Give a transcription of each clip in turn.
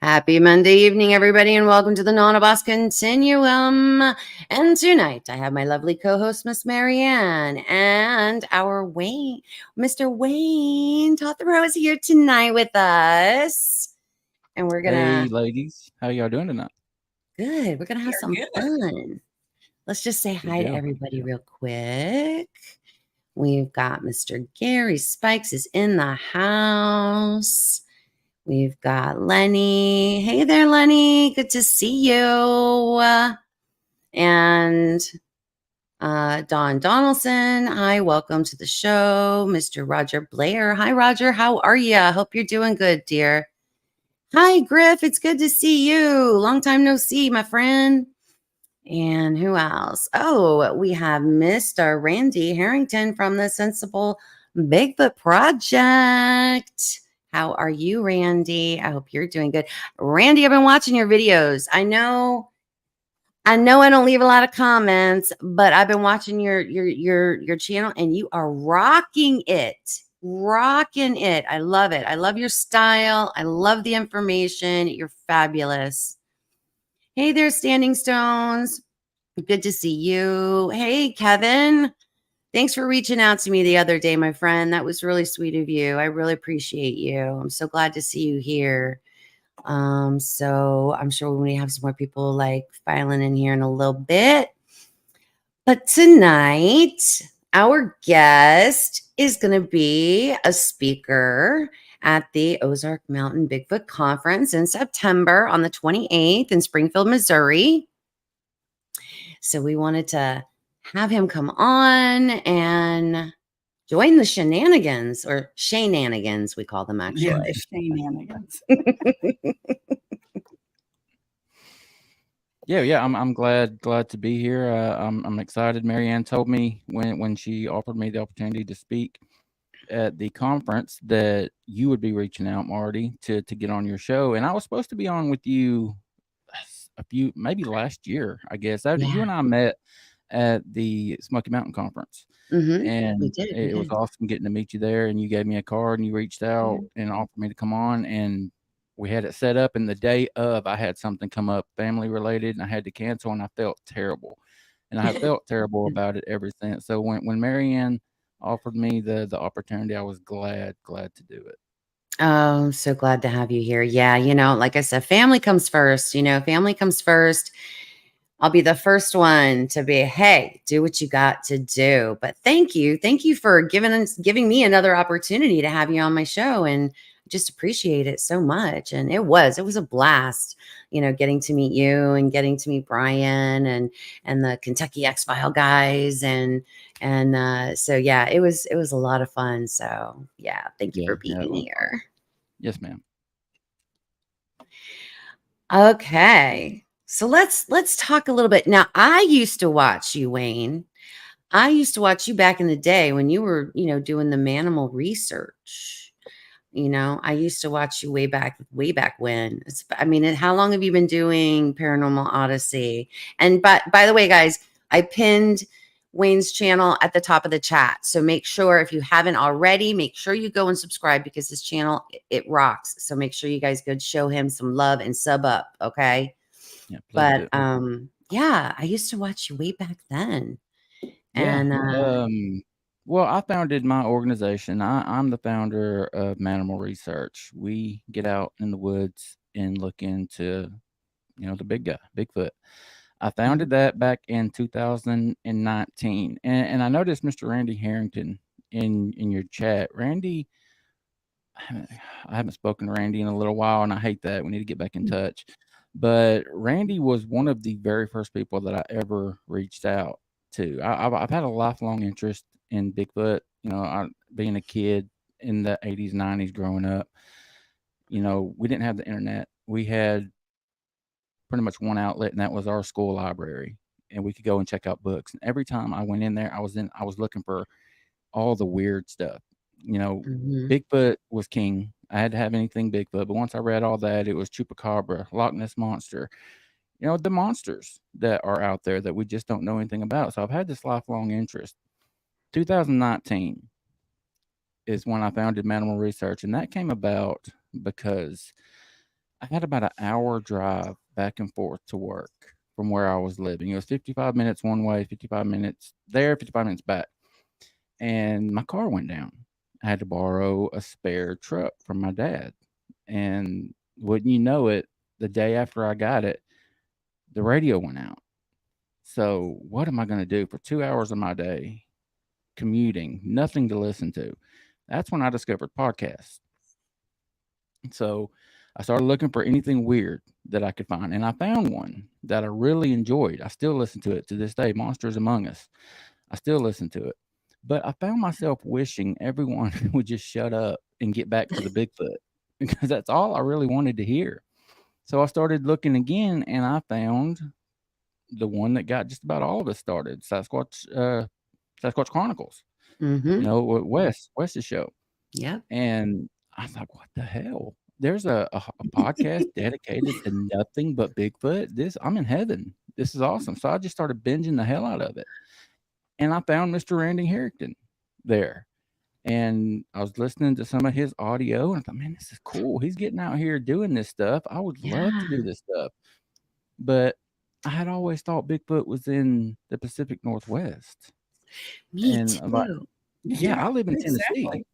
Happy Monday evening, everybody, and welcome to the Non-Boss Continuum. And tonight, I have my lovely co-host, Miss Marianne, and our Mr. Wayne Totherow is here tonight with us. And we're gonna... Hey, ladies. How y'all doing tonight? Good. We're gonna have some fun. Let's just say hi to everybody real quick. We've got Mr. Gary Spikes is in the house. We've got Lenny. Hey there, Lenny. Good to see you. And Don Donaldson. Hi, welcome to the show. Mr. Roger Blair. Hi, Roger. How are you? I hope you're doing good, dear. Hi, Griff. It's good to see you. Long time no see, my friend. And who else? Oh, we have Mr. Randy Harrington from the Sensible Bigfoot Project. How are you, Randy? I hope you're doing good. Randy, I've been watching your videos. I know I don't leave a lot of comments, but I've been watching your channel and you are rocking it. Rocking it. I love it. I love your style. I love the information. You're fabulous. Hey there, Standing Stones. Good to see you. Hey, Kevin. Thanks for reaching out to me the other day, my friend. That was really sweet of you. I really appreciate you. I'm so glad to see you here. So I'm sure we have some more people like filing in here in a little bit. But tonight, our guest is going to be a speaker at the Ozark Mountain Bigfoot Conference in September on the 28th in Springfield, Missouri. So we wanted to have him come on and join the shenanigans, or shenanigans, we call them actually. Yeah, the shenanigans. Yeah. I'm glad to be here. I'm excited. Marianne told me when she offered me the opportunity to speak at the conference that you would be reaching out, Marty, to get on your show, and I was supposed to be on with you maybe last year, I guess. You and I met at the Smoky Mountain Conference. Mm-hmm. And it was awesome getting to meet you there, and you gave me a card and you reached out and offered me to come on, and we had it set up, and the day of I had something come up family related and I had to cancel, and I felt terrible, and I have felt terrible about it ever since. So when Marianne offered me the opportunity, I was glad to do it. Oh, I'm so glad to have you here. Yeah, like I said, family comes first. Family comes first. I'll be the first one to be, hey, do what you got to do. But thank you for giving me another opportunity to have you on my show, and just appreciate it so much. And it was a blast, getting to meet you and getting to meet Brian and the Kentucky X-File guys, and so yeah, it was a lot of fun. So yeah, thank you for being here. Yes, ma'am. Okay. So let's talk a little bit. Now, I used to watch you, Wayne. I used to watch you back in the day when you were, doing the manimal research. I used to watch you way back when. How long have you been doing Paranormal Odyssey? And by the way, guys, I pinned Wayne's channel at the top of the chat. So make sure, if you haven't already, make sure you go and subscribe, because his channel, it rocks. So make sure you guys go show him some love and sub up. Okay. Yeah, but I used to watch you way back then. And well, I founded my organization. I'm the founder of Manimal Research. We get out in the woods and look into the big guy, Bigfoot. I Mhm. founded that back in 2019, and I noticed Mr. Randy Harrington in your chat. Randy, I haven't, I haven't spoken to Randy in a little while, and I hate that. We need to get back in touch. But Randy was one of the very first people that I ever reached out to. I've had a lifelong interest in Bigfoot. Being a kid in the 80s, 90s, growing up, we didn't have the internet. We had pretty much one outlet, and that was our school library, and we could go and check out books. And every time I went in there, I was looking for all the weird stuff. You know, Mhm. Bigfoot was king. I had to have anything Bigfoot, but once I read all that, it was Chupacabra, Loch Ness monster. The monsters that are out there that we just don't know anything about. So I've had this lifelong interest. 2019 is when I founded Manimal Research, and that came about because I had about an hour drive back and forth to work from where I was living. It was 55 minutes one way, 55 minutes there, 55 minutes back. And my car went down. I had to borrow a spare truck from my dad. And wouldn't you know it, the day after I got it, the radio went out. So, what am I going to do for 2 hours of my day commuting, nothing to listen to? That's when I discovered podcasts. So I started looking for anything weird that I could find, and I found one that I really enjoyed. I still listen to it to this day, Monsters Among Us. I still listen to it. But I found myself wishing everyone would just shut up and get back to the Bigfoot because that's all I really wanted to hear. So I started looking again, and I found the one that got just about all of us started, Sasquatch Chronicles. Mhm. Wes's show. Yep. And I was like, "What the hell? There's a podcast dedicated to nothing but Bigfoot? I'm in heaven. This is awesome." So I just started binging the hell out of it, and I found Mr. Randy Harrington there, and I was listening to some of his audio, and I thought, "Man, this is cool. He's getting out here doing this stuff. I would love to do Yeah. this stuff." But I had always thought Bigfoot was in the Pacific Northwest, Me and I'm like, too. "Yeah, Yeah, I live in Tennessee. exactly.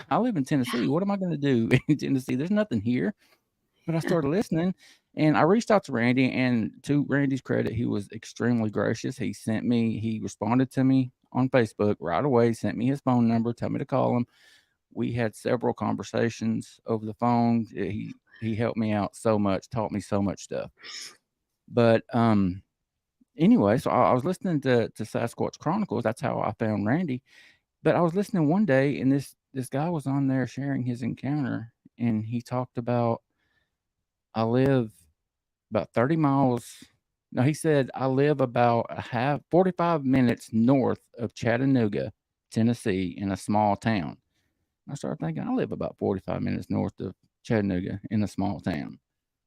I live in Tennessee. What am I gonna do in Tennessee? There's nothing here." But I Yeah. started listening, and I reached out to Randy, and to Randy's credit, he was extremely gracious. He responded to me on Facebook right away, sent me his phone number, told me to call him. We had several conversations over the phone. He helped me out so much, taught me so much stuff. But anyway, so I was listening to Sasquatch Chronicles. That's how I found Randy. But I was listening one day, and this guy was on there sharing his encounter, and he talked about, I live about 30 miles. No, he said, I live about 45 minutes north of Chattanooga, Tennessee, in a small town. I started thinking, I live about 45 minutes north of Chattanooga in a small town.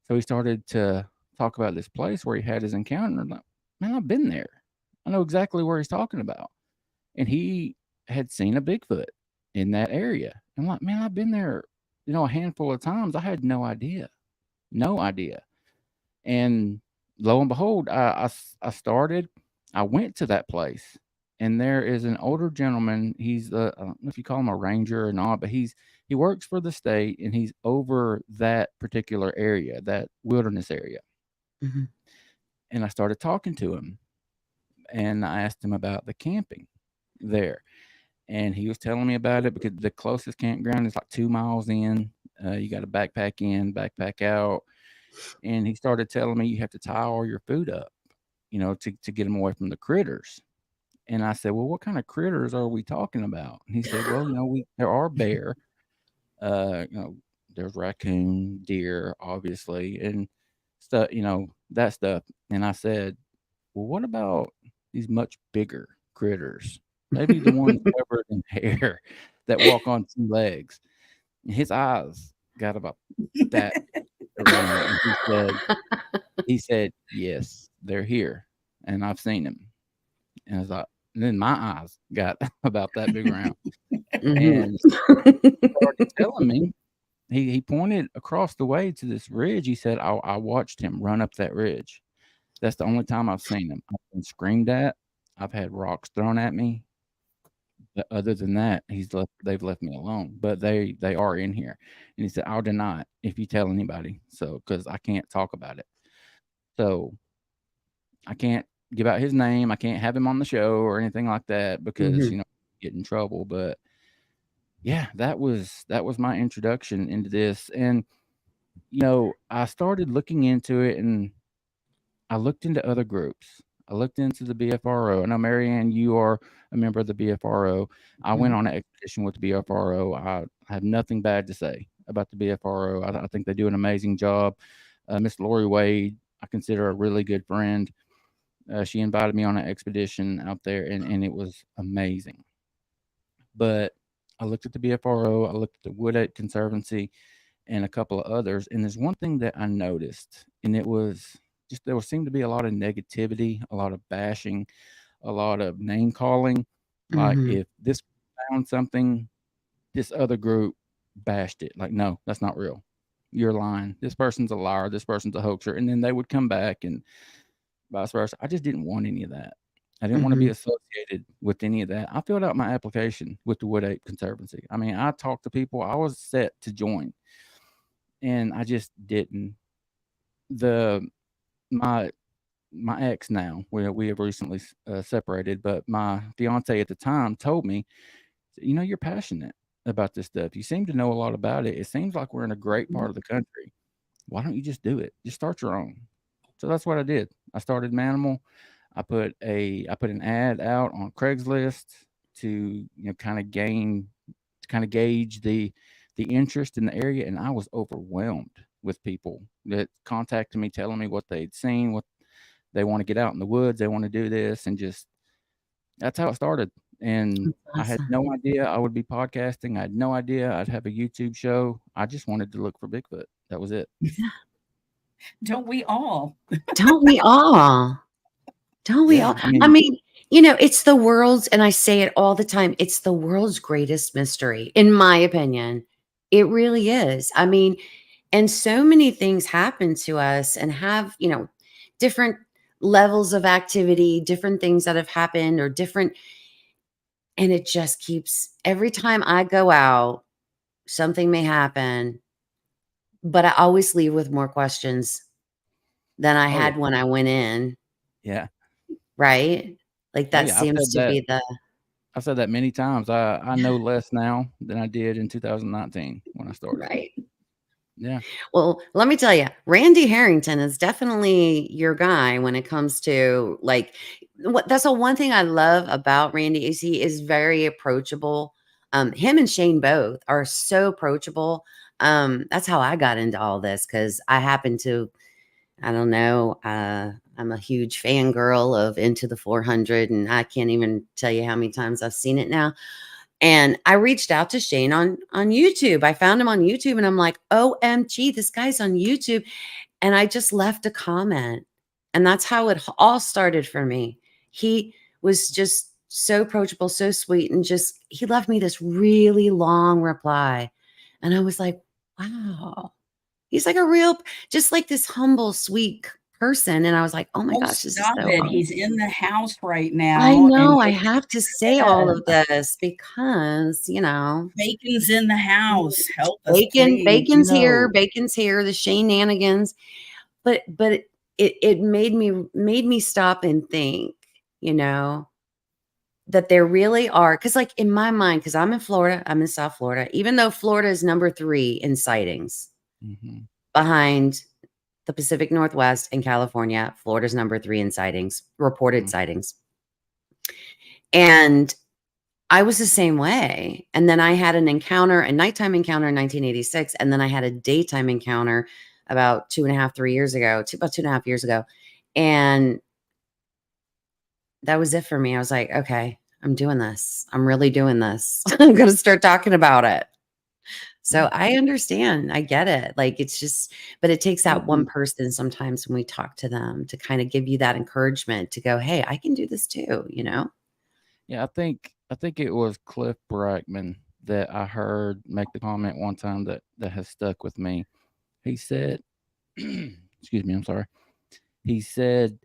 So he started to talk about this place where he had his encounter. And I'm like, man, I've been there. I know exactly where he's talking about. And he had seen a Bigfoot in that area. I'm like, man, I've been there, a handful of times. I had no idea. No idea. And lo and behold, I went to that place, and there is an older gentleman. He's I don't know if you call him a ranger or not, but he works for the state, and he's over that particular area, that wilderness area. Mhm. And I started talking to him, and I asked him about the camping there, and he was telling me about it because the closest campground is like 2 miles in. You got to backpack in, backpack out, and he started telling me you have to tie all your food up, to get them away from the critters. And I said, well, what kind of critters are we talking about? And he said, well, there are bear, uh, you know, there's raccoon, deer, obviously, and stuff, that stuff. And I said, well, what about these much bigger critters? Maybe the ones covered in hair that walk on two legs. And his eyes got about that around, and he said, "Yes, they're here, and I've seen them." And I was like, and then my eyes got about that big around, Mhm. and started telling me. He pointed across the way to this ridge. He said, "I watched him run up that ridge. That's the only time I've seen him. I've been screamed at. I've had rocks thrown at me. But other than that, they've left me alone. But they are in here." And he said, "I'll deny it if you tell anybody. So because I can't talk about it." So I can't give out his name. I can't have him on the show or anything like that because, Mhm. get in trouble. But yeah, that was my introduction into this. And, I started looking into it and I looked into other groups. I looked into the BFRO. I know, Marianne, you are a member of the BFRO. I went Mhm. on an expedition with the BFRO. I have nothing bad to say about the BFRO. I think they do an amazing job. Miss Lori Wade, I consider a really good friend. She invited me on an expedition out there, and it was amazing. But I looked at the BFRO, I looked at the Wood Ape Conservancy, and a couple of others. And there's one thing that I noticed, and it was just there seemed to be a lot of negativity, a lot of bashing, a lot of name calling. Like Mhm. if this found something, this other group bashed it. Like, no, that's not real. You're lying. This person's a liar. This person's a hoaxer. And then they would come back and vice versa. I just didn't want any of that. I didn't want to be Mhm. associated with any of that. I filled out my application with the Wood Ape Conservancy. I mean, I talked to people. I was set to join, and I just didn't. The my my ex now, we have recently separated, but my fiance at the time told me, you're passionate about this stuff. You seem to know a lot about it. It seems like we're in a great part of the country. Why don't you just do it? Just start your own. So that's what I did. I started Manimal. I put an ad out on Craigslist to kind of gauge the interest in the area, and I was overwhelmed with people that contacted me telling me what they'd seen, what they want to get out in the woods, they want to do this, and just that's how it started. And That's I had awesome. no idea I would be podcasting. I had no idea I'd have a YouTube show. I just wanted to look for Bigfoot. That was it. Don't we all? Don't we all? Don't we Yeah, all? I I mean, mean, it's the world's, and I say it all the time, it's the world's greatest mystery, in my opinion. It really is. I mean, and so many things happen to us and have, different levels of activity, different things that have happened or different, and it just keeps, every time I go out, something may happen, but I always leave with more questions than I oh yeah, had when I went in, yeah, right? Like oh that yeah. I've seems said to that. be the I've said that many times. I know less now than I did in 2019 when I started. right. Yeah. Well, let me tell you, Randy Harrington is definitely your guy when it comes to like what that's the one thing I love about Randy is he is very approachable. Him and Shane both are so approachable. That's how I got into all this because I happen to, I don't know, I'm a huge fangirl of Into the 400, and I can't even tell you how many times I've seen it now. And I reached out to Shane on YouTube. I found him on YouTube and I'm like, "OMG, this guy's on YouTube." And I just left a comment. And that's how it all started for me. He was just so approachable, so sweet, and just he left me this really long reply. And I was like, "Wow." He's like a real just like this humble, sweet person. And I was like, "Oh my Oh, gosh, this is stop so it. awesome." He's in the house right I now and know I you're have to say all dead. of this because, Bacon's in the house. Help us, Bacon, please. bacon's here, the shenanigans. But it made me stop and think, you know, that there really are because like in my mind, because I'm in Florida, I'm in South Florida, even though Florida is number 3 in sightings Hmm. behind the Pacific Northwest and California, Florida's number 3 in sightings, reported sightings. And I was the same way. And then I had an encounter, a nighttime encounter in 1986. And then I had a daytime encounter about 2.5, 3 years ago, about 2.5 years ago. And that was it for me. I was like, okay, I'm doing this. I'm really doing this. I'm going to start talking about it. Yeah. So I understand. I get it. Like it's just, but it takes Well, that one person sometimes when we talk to them to kind of give you that encouragement to go, hey, I can do this too, you know? yeah, I think it was Cliff Brackman that I heard make the comment one time that has stuck with me. He said, excuse me, I'm sorry. He said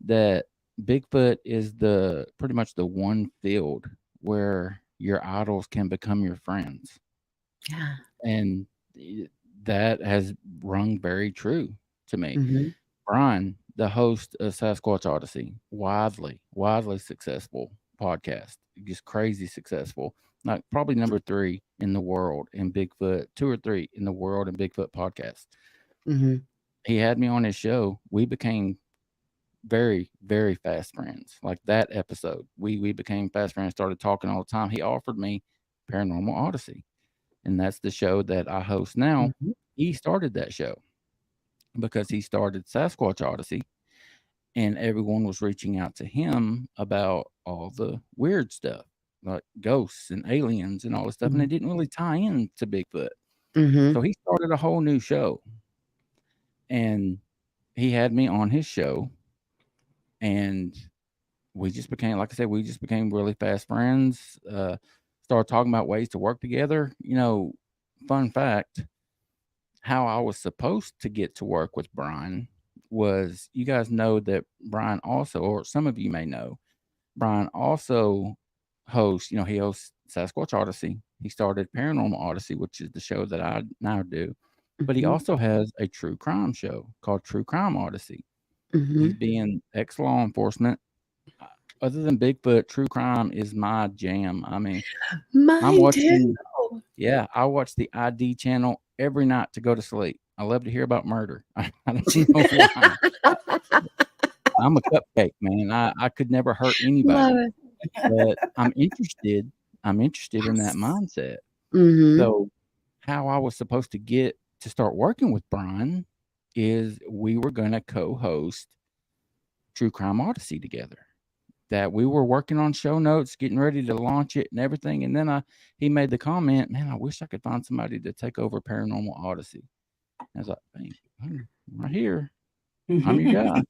that Bigfoot is the pretty much the one field where your idols can become your friends. Yeah. And that has rung very true to me. Hmm. Brian, the host of Sasquatch Odyssey, widely successful podcast, just crazy successful. Like probably number 3 in the world in Bigfoot, 2 or 3 in the world in Bigfoot podcast. Mm-hmm. He had me on his show. We became very, very fast friends. Like that episode, we became fast friends, started talking all the time. He offered me Paranormal Odyssey, and that's the show that I host now. Mm-hmm. He started that show because he started Sasquatch Odyssey, and everyone was reaching out to him about all the weird stuff, like ghosts and aliens and all this stuff, and it didn't really tie in to Bigfoot. Mm-hmm. So he started a whole new show, and he had me on his show, and we just became, like I said, we just became really fast friends. Started talking about ways to work together. Fun fact, how I was supposed to get to work with Brian was, you guys know that Brian also, or some of you may know, Brian also hosts, he hosts Sasquatch Odyssey. He started Paranormal Odyssey, which is the show that I now do. But he also has a true crime show called True Crime Odyssey. Mm-hmm. He's being ex-law enforcement. Other than Bigfoot, true crime is my jam. I mean, Mine too. I watch the ID channel every night to go to sleep. I love to hear about murder. I don't know why. I'm a cupcake, man. I could never hurt anybody, but I'm interested in that mindset. Mm-hmm. So how I was supposed to get to start working with Brian is we were going to co-host True Crime Odyssey together. That we were working on show notes, getting ready to launch it and everything. And then he made the comment, man, I wish I could find somebody to take over Paranormal Odyssey. I was like, hey, I'm right here. I'm your guy.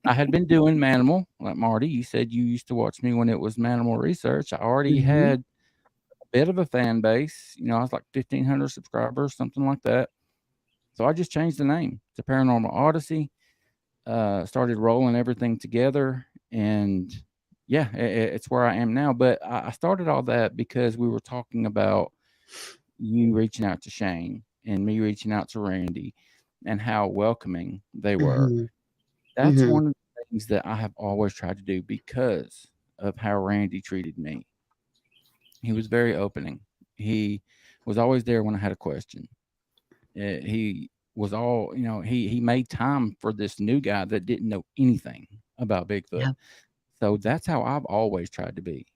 I had been doing Manimal, like Marty. You said you used to watch me when it was Manimal Research. I already had a bit of a fan base. I was like 1,500 subscribers, something like that. So I just changed the name to Paranormal Odyssey. Started rolling everything together, and it's where I am now. But I started all that because we were talking about you reaching out to Shane and me reaching out to Randy and how welcoming they were. Mm-hmm. That's one of the things that I have always tried to do because of how Randy treated me. He was very opening. He was always there when I had a question. He was all, he made time for this new guy that didn't know anything about Bigfoot. Yeah. So that's how I've always tried to be.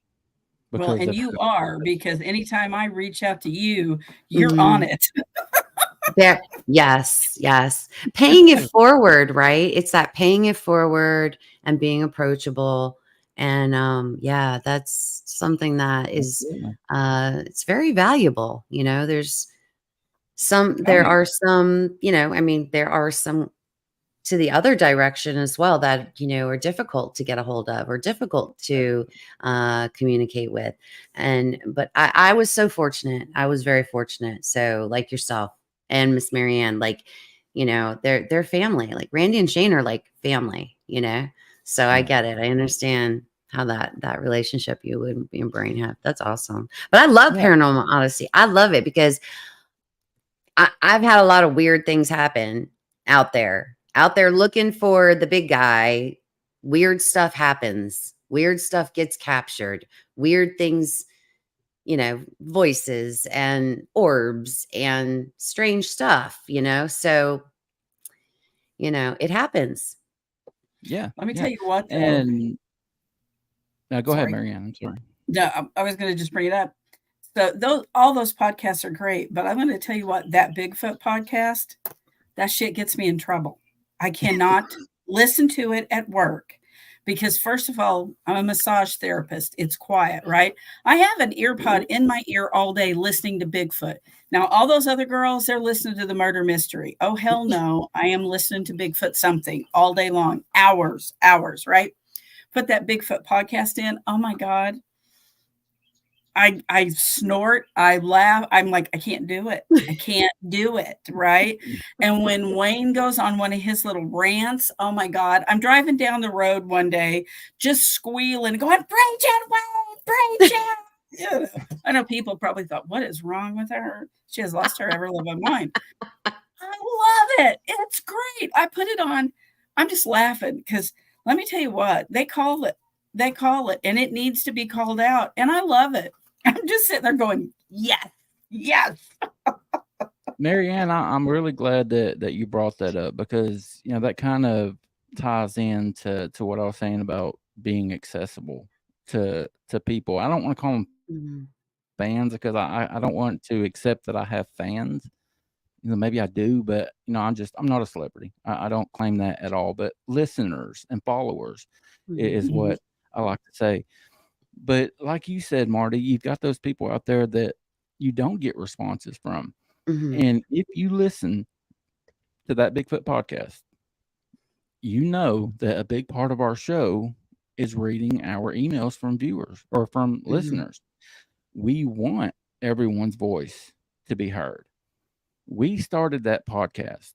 Well, and you are, because anytime I reach out to you, you're on it. There, yes. Paying it forward, right? It's that paying it forward and being approachable. And that's something that is it's very valuable. There are some, there are some to the other direction as well that, are difficult to get a hold of or difficult to communicate with. But I was so fortunate. I was very fortunate. So like yourself and Miss Marianne, like, they're family. Like Randy and Shane are like family, So I get it. I understand how that relationship you and Brian have. That's awesome. But I love Paranormal Odyssey. I love it because I've had a lot of weird things happen out there looking for the big guy. Weird stuff happens. Weird stuff gets captured. Weird things, voices and orbs and strange stuff, So, it happens. Yeah. Let me tell you what. And now go ahead, Marianne. I'm sorry. No, I was going to just bring it up. So all those podcasts are great, but I'm going to tell you what, that Bigfoot podcast, that shit gets me in trouble. I cannot listen to it at work because, first of all, I'm a massage therapist. It's quiet, right? I have an ear pod in my ear all day listening to Bigfoot. Now, all those other girls, they're listening to the murder mystery. Oh, hell no. I am listening to Bigfoot something all day long, hours, right? Put that Bigfoot podcast in. Oh, my God. I snort, I laugh. I'm like, I can't do it. Right? And when Wayne goes on one of his little rants, oh my God, I'm driving down the road one day, just squealing, going, preach it, Wayne, preach it. I know people probably thought, what is wrong with her? She has lost her ever loving mind. I love it. It's great. I put it on I'm just laughing because let me tell you what, they call it, and it needs to be called out. And I love it. I'm just sitting there going, yes, yes. Marianne, I'm really glad that you brought that up, because that kind of ties into what I was saying about being accessible to people. I don't want to call them Mhm. fans, because I don't want to accept that I have fans. Maybe I do, but I'm not a celebrity. I don't claim that at all. But listeners and followers is Mhm. what I like to say. But like you said, Marty, you've got those people out there that you don't get responses from. Mhm. And if you listen to that Bigfoot podcast, you know that a big part of our show is reading our emails from viewers or from Mhm. listeners. We want everyone's voice to be heard. We started that podcast.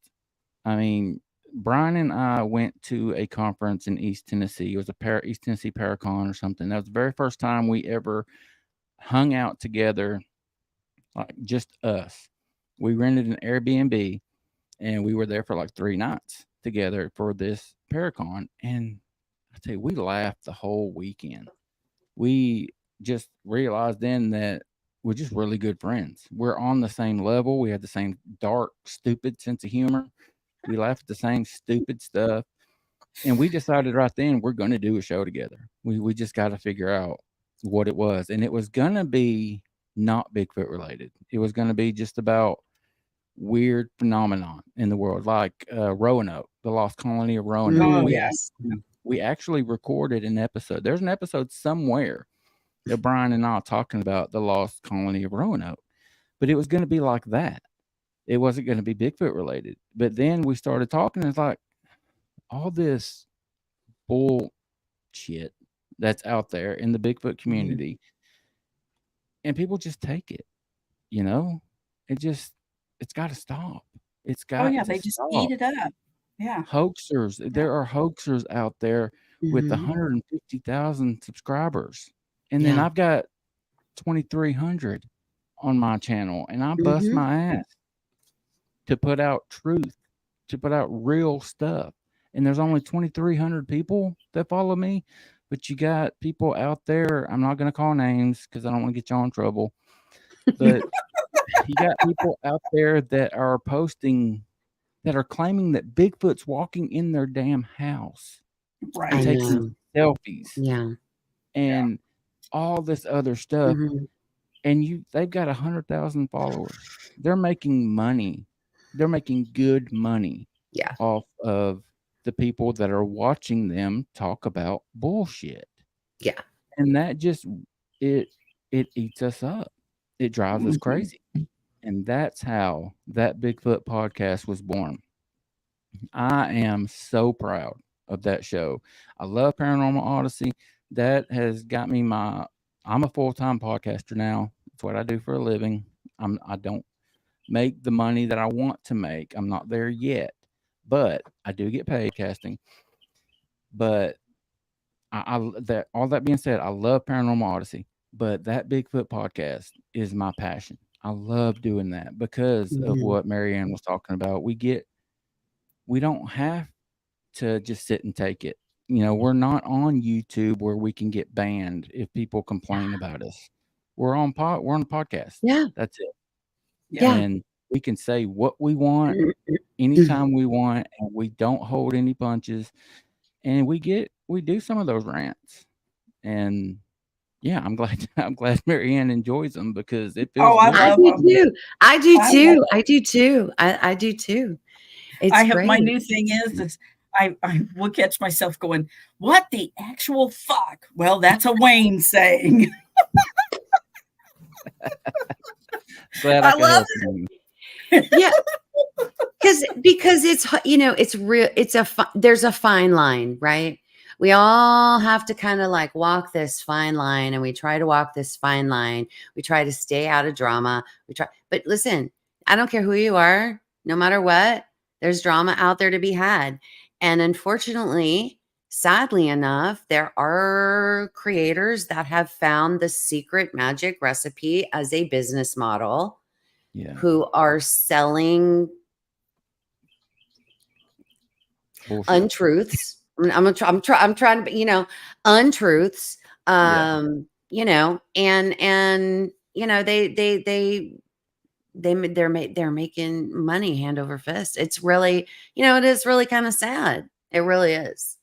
I mean, Brian and I went to a conference in East Tennessee. It was a East Tennessee Paracon or something. That was the very first time we ever hung out together, like just us. We rented an Airbnb and we were there for like 3 nights together for this Paracon. And I tell you, we laughed the whole weekend. We just realized then that we're just really good friends. We're on the same level. We have the same dark, stupid sense of humor. We laugh at the same stupid stuff. And we decided right then we're going to do a show together. We just got to figure out what it was. And it was going to be not Bigfoot related. It was going to be just about weird phenomenon in the world, like Roanoke, the lost colony of Roanoke. Oh, yeah. Yes. We actually recorded an episode. There's an episode somewhere that Brian and I are talking about the lost colony of Roanoke, but it was going to be like that. It wasn't going to be Bigfoot related. But then we started talking, and it's like all this bullshit that's out there in the Bigfoot community, and people just take it. You know, it's got to stop. It's Oh, got yeah. to They just eat stop. it up. Yeah. Hoaxers. There are hoaxers out there with Mhm. 150,000 subscribers. And then Yeah. I've got 2,300 on my channel, and I bust Mhm. my ass to put out truth, to put out real stuff. And there's only 2,300 people that follow me, but you got people out there. I'm not going to call names because I don't want to get y'all in trouble, but you got people out there that are posting, that are claiming that Bigfoot's walking in their damn house, Right. I taking know. selfies Yeah. and all this other stuff. Mhm. And they've got 100,000 followers. They're making money. They're making good money Yeah. off of the people that are watching them talk about bullshit. Yeah. And that just it eats us up. It drives us Mhm. crazy. And that's how that Bigfoot podcast was born. I am so proud of that show. I love Paranormal Odyssey. That has got me I'm a full-time podcaster now. It's what I do for a living. I don't make the money that I want to make. I'm not there yet, but I do get paid casting. But that all that being said, I love Paranormal Odyssey, but that Bigfoot podcast is my passion. I love doing that because of Mhm. what Marianne was talking about. We don't have to just sit and take it. We're not on YouTube where we can get banned if people complain about us. We're on a podcast. Yeah. That's it. Yeah. And we can say what we want anytime we want, and we don't hold any punches. And we do some of those rants. And yeah, I'm glad Marianne enjoys them because it feels Oh, I good. I love do them. too. I do I love too. them. I do too. I do too. It's My great. new thing is I will catch myself going, what the actual fuck? Well, that's a Wayne saying. Glad I I could love help you. Yeah. Because it's it's real. There's a fine line, right? We all have to kind of like walk this fine line, and we try to walk this fine line. We try to stay out of drama. But listen, I don't care who you are, no matter what, there's drama out there to be had. And unfortunately, sadly enough, there are creators that have found the secret magic recipe as a business model Yeah. who are selling Bullshit. Untruths. I'm trying to, untruths. Yeah. And they're making money hand over fist. It's really, it is really kind of sad. It really is.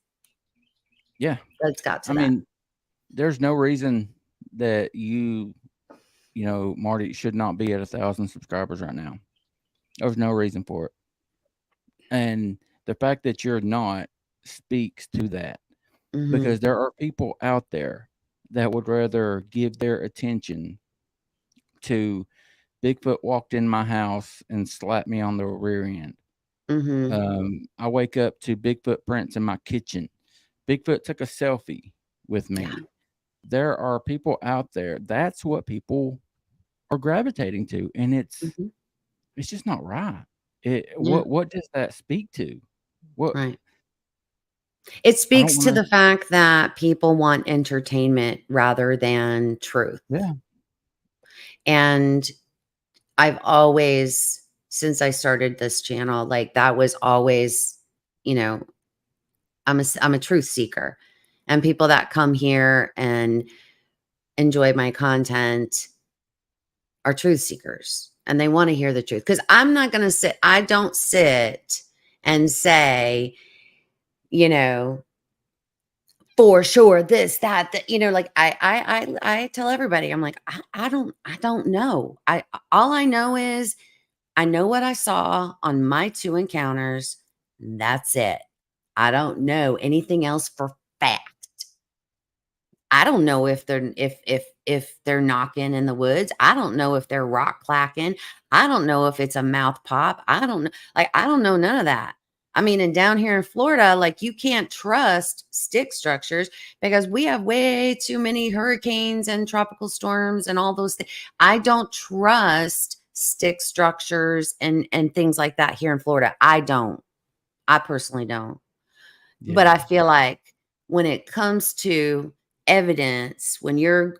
Yeah. It's got to I that. mean, there's no reason that Marty should not be at 1,000 subscribers right now. There's no reason for it. And the fact that you're not speaks to that, because there are people out there that would rather give their attention to Bigfoot walked in my house and slapped me on the rear end. I wake up to Bigfoot prints in my kitchen. Bigfoot took a selfie with me. Yeah. There are people out there. That's what people are gravitating to, and it's just not right. What does that speak to? What? Right. It speaks to the fact that people want entertainment rather than truth. Yeah. And I've always, since I started this channel, like that was always, I'm a truth seeker, and people that come here and enjoy my content are truth seekers, and they want to hear the truth. Because I don't sit and say, for sure this, that, like I tell everybody, I'm like, I don't know. All I know is I know what I saw on my 2 encounters. That's it. I don't know anything else for fact. I don't know if they're knocking in the woods. I don't know if they're rock clacking. I don't know if it's a mouth pop. I don't know. Like, I don't know none of that. I mean, and down here in Florida, like, you can't trust stick structures because we have way too many hurricanes and tropical storms and all those things. I don't trust stick structures and things like that here in Florida. I personally don't. Yeah. But I feel like when it comes to evidence, when you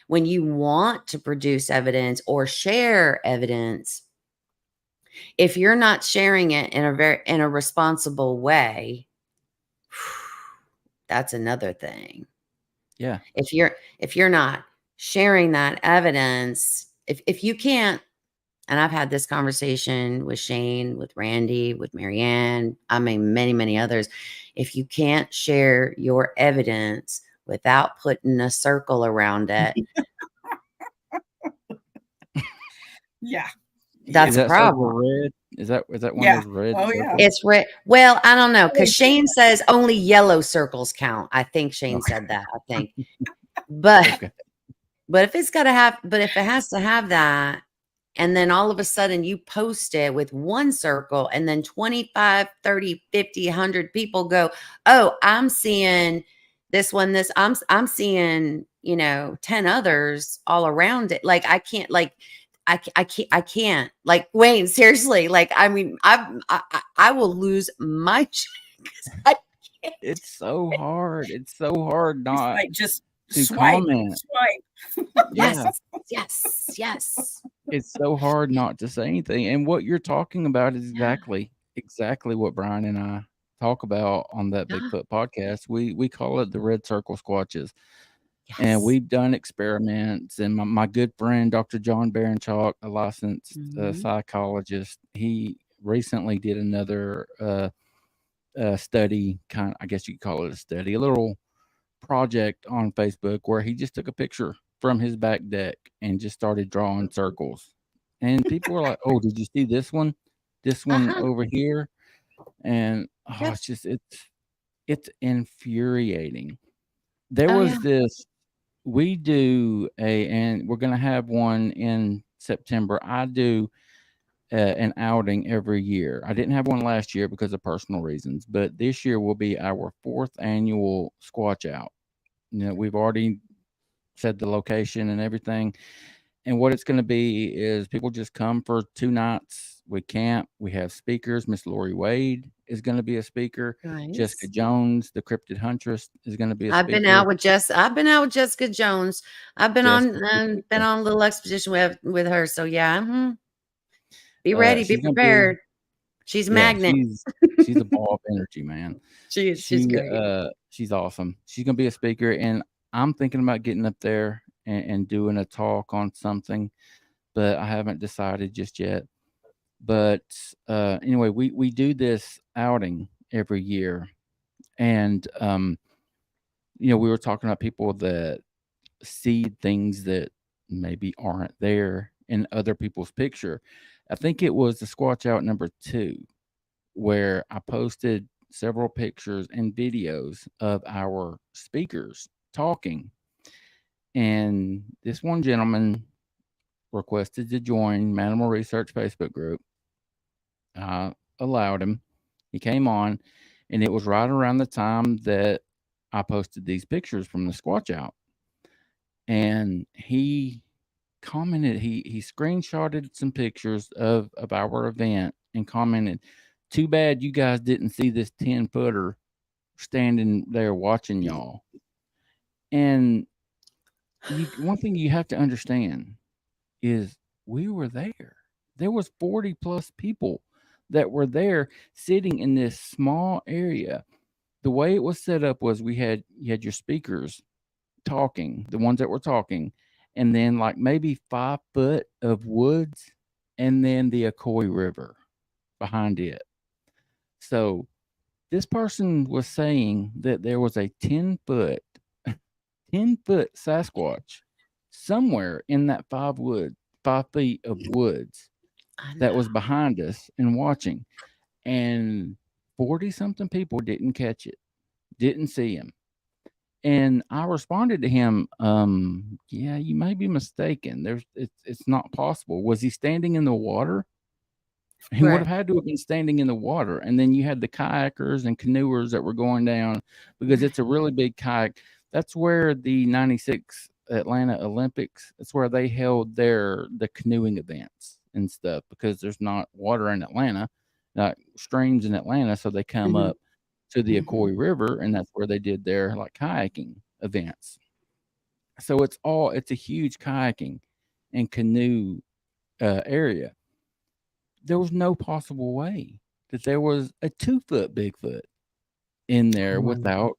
want to produce evidence or share evidence, if you're not sharing it in a responsible way, that's another thing. Yeah. If you're not sharing that evidence, if you can't, and I've had this conversation with Shane, with Randy, with Marianne, I mean, many, many others. If you can't share your evidence without putting a circle around it, yeah, that's a problem. Red? Is that one of those red? Oh, circles? yeah. It's red. Well, I don't know, because Shane says only yellow circles count. I think Shane said that. I think, but if it's got to have, but if it has to have that, and then all of a sudden you post it with one circle, and then 25, 30, 50, 100 people go, oh, I'm seeing this one, I'm seeing, 10 others all around it. Like, I can't, like, I can't, like, Wayne, seriously, like, I mean, I will lose my shit. I can't. It's so hard. It's so hard not like just to swipe. comment. Yes. It's so hard not to say anything. And what you're talking about is exactly what Brian and I talk about on that Bigfoot podcast. We call it the red circle squatches. Yes. And we've done experiments, and my good friend, Dr. John Baranchuk, a licensed psychologist, he recently did another study, I guess you could call it a study, a little project on Facebook where he just took a picture from his back deck and just started drawing circles. And people were like, oh, did you see this one? This one over here? And it's infuriating. There was this, we do and we're going to have one in September. I do an outing every year. I didn't have one last year because of personal reasons, but this year will be our 4th annual Squatch Out. We've already said the location and everything. And what it's going to be is people just come for 2 nights. We camp. We have speakers. Miss Lori Wade is going to be a speaker. Nice. Jessica Jones, the cryptid huntress, is going to be a speaker. I've been out with Jessica Jones. I've been on a little expedition with her. So yeah. Be ready. Be prepared. She's Yeah, magnet. she's a ball of energy, man. She's great. She's awesome. She's gonna be a speaker, and I'm thinking about getting up there and doing a talk on something, but I haven't decided just yet. But anyway, we do this outing every year, and we were talking about people that see things that maybe aren't there in other people's picture. I think it was the Squatch Out number 2 where I posted several pictures and videos of our speakers talking. And this one gentleman requested to join Manimal Research Facebook group. I allowed him. He came on, and it was right around the time that I posted these pictures from the Squatch Out. And he commented, he screenshotted some pictures of our event and commented, "Too bad you guys didn't see this 10-footer standing there watching y'all." And one thing you have to understand is we were there. There was 40 plus people that were there sitting in this small area. The way it was set up was you had your speakers talking, the ones that were talking, and then like maybe 5 foot of woods, and then the Ocoee River behind it. So this person was saying that there was a 10-foot Sasquatch somewhere in that 5 feet of woods that was behind us and watching, and 40 something people didn't catch it, didn't see him. And I responded to him, yeah, you may be mistaken. It's not possible. Was he standing in the water? He would have had to have been standing in the water. And then you had the kayakers and canoers that were going down, because it's a really big kayak. That's where the 96 Atlanta Olympics, that's where they held the canoeing events and stuff, because there's not water in Atlanta, not streams in Atlanta. So they come up to the Ocoee River, and that's where they did their like kayaking events. So it's a huge kayaking and canoe area. There was no possible way that there was a 2-foot Bigfoot in there without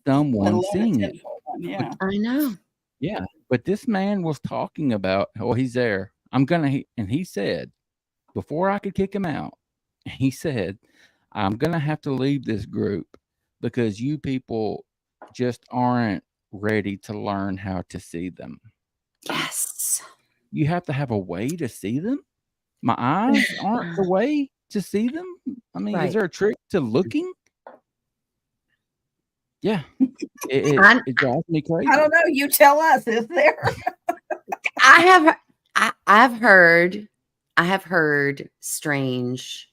someone seeing it. Yeah, I know. Yeah, but this man was talking about, oh, he's there. And he said, before I could kick him out, he said, "I'm going to have to leave this group because you people just aren't ready to learn how to see them." Yes. You have to have a way to see them? My eyes aren't the way to see them? I mean, is there a trick to looking? Yeah. It drives me crazy. I don't know. You tell us, is there? I've heard strange.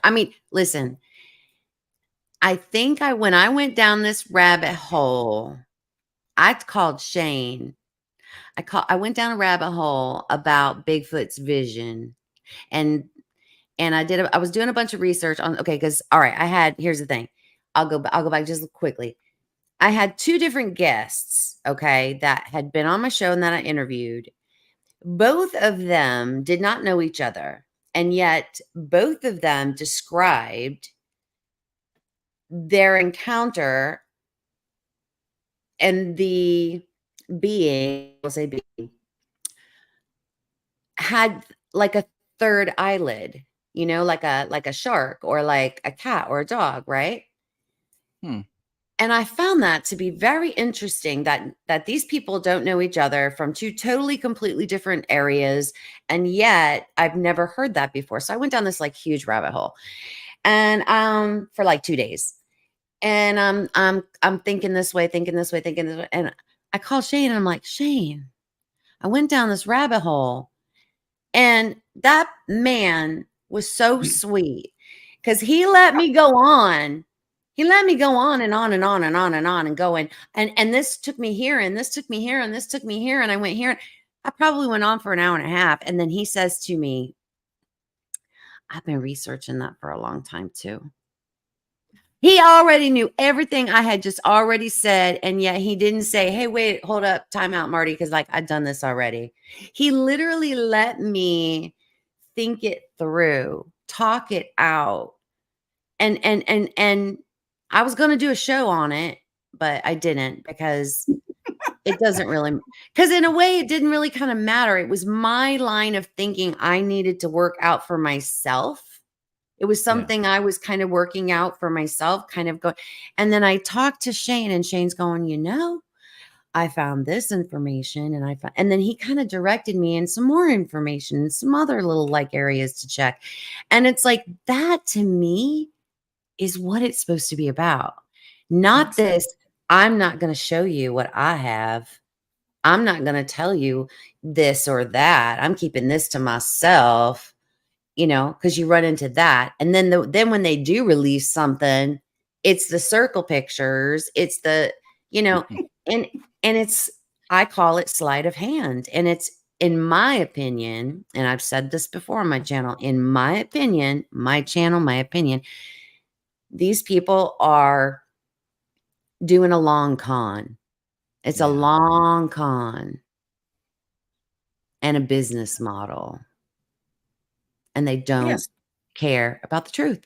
I mean, listen, I think when I went down this rabbit hole, I called Shane. I went down a rabbit hole about Bigfoot's vision, and I was doing a bunch of research on, because all right, here's the thing. I'll go back just quickly. I had 2 different guests, that had been on my show and that I interviewed. Both of them did not know each other, and yet both of them described their encounter and the being, we'll say being, had like a third eyelid, like a shark or like a cat or a dog, right? And I found that to be very interesting that these people don't know each other from 2 totally, completely different areas. And yet I've never heard that before. So I went down this like huge rabbit hole, and for like 2 days. And I'm thinking this way. And I called Shane, and I'm like, "Shane, I went down this rabbit hole." And that man was so sweet, because he let me go on. He let me go on and on and on and on and on and going. And this took me here, and this took me here, and this took me here. And I went here. I probably went on for an hour and a half. And then he says to me, "I've been researching that for a long time too." He already knew everything I had just already said. And yet he didn't say, "Hey, wait, hold up, time out, Marty," because like I'd done this already. He literally let me think it through, talk it out. And I was going to do a show on it, but I didn't because it doesn't really, because in a way it didn't really kind of matter. It was my line of thinking I needed to work out for myself. It was something I was kind of working out for myself, kind of going. And then I talked to Shane, and Shane's going, I found this information, and then he kind of directed me in some more information and some other little like areas to check. And it's like, that to me is what it's supposed to be about. Not this, I'm not going to show you what I have. I'm not going to tell you this or that. I'm keeping this to myself. Because you run into that. And then when they do release something, it's the circle pictures. It's the, and it's, I call it sleight of hand. And it's, in my opinion, and I've said this before on my channel, in my opinion, my opinion, these people are doing a long con. It's a long con and a business model. And they don't care about the truth.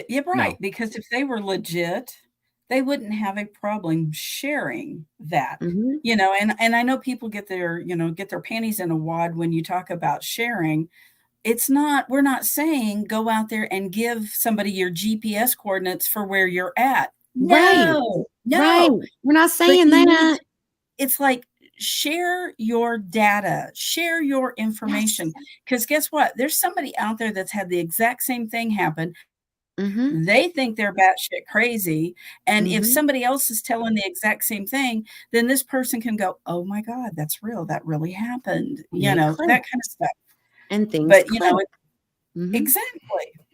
You're right. Because if they were legit, they wouldn't have a problem sharing that, and I know people get their panties in a wad when you talk about sharing. We're not saying go out there and give somebody your GPS coordinates for where you're at. No. Right. We're not saying that. It's like, share your data, share your information. Because guess what? There's somebody out there that's had the exact same thing happen. They think they're batshit crazy. And if somebody else is telling the exact same thing, then this person can go, oh my God, that's real. That really happened. That kind of stuff. And things. But,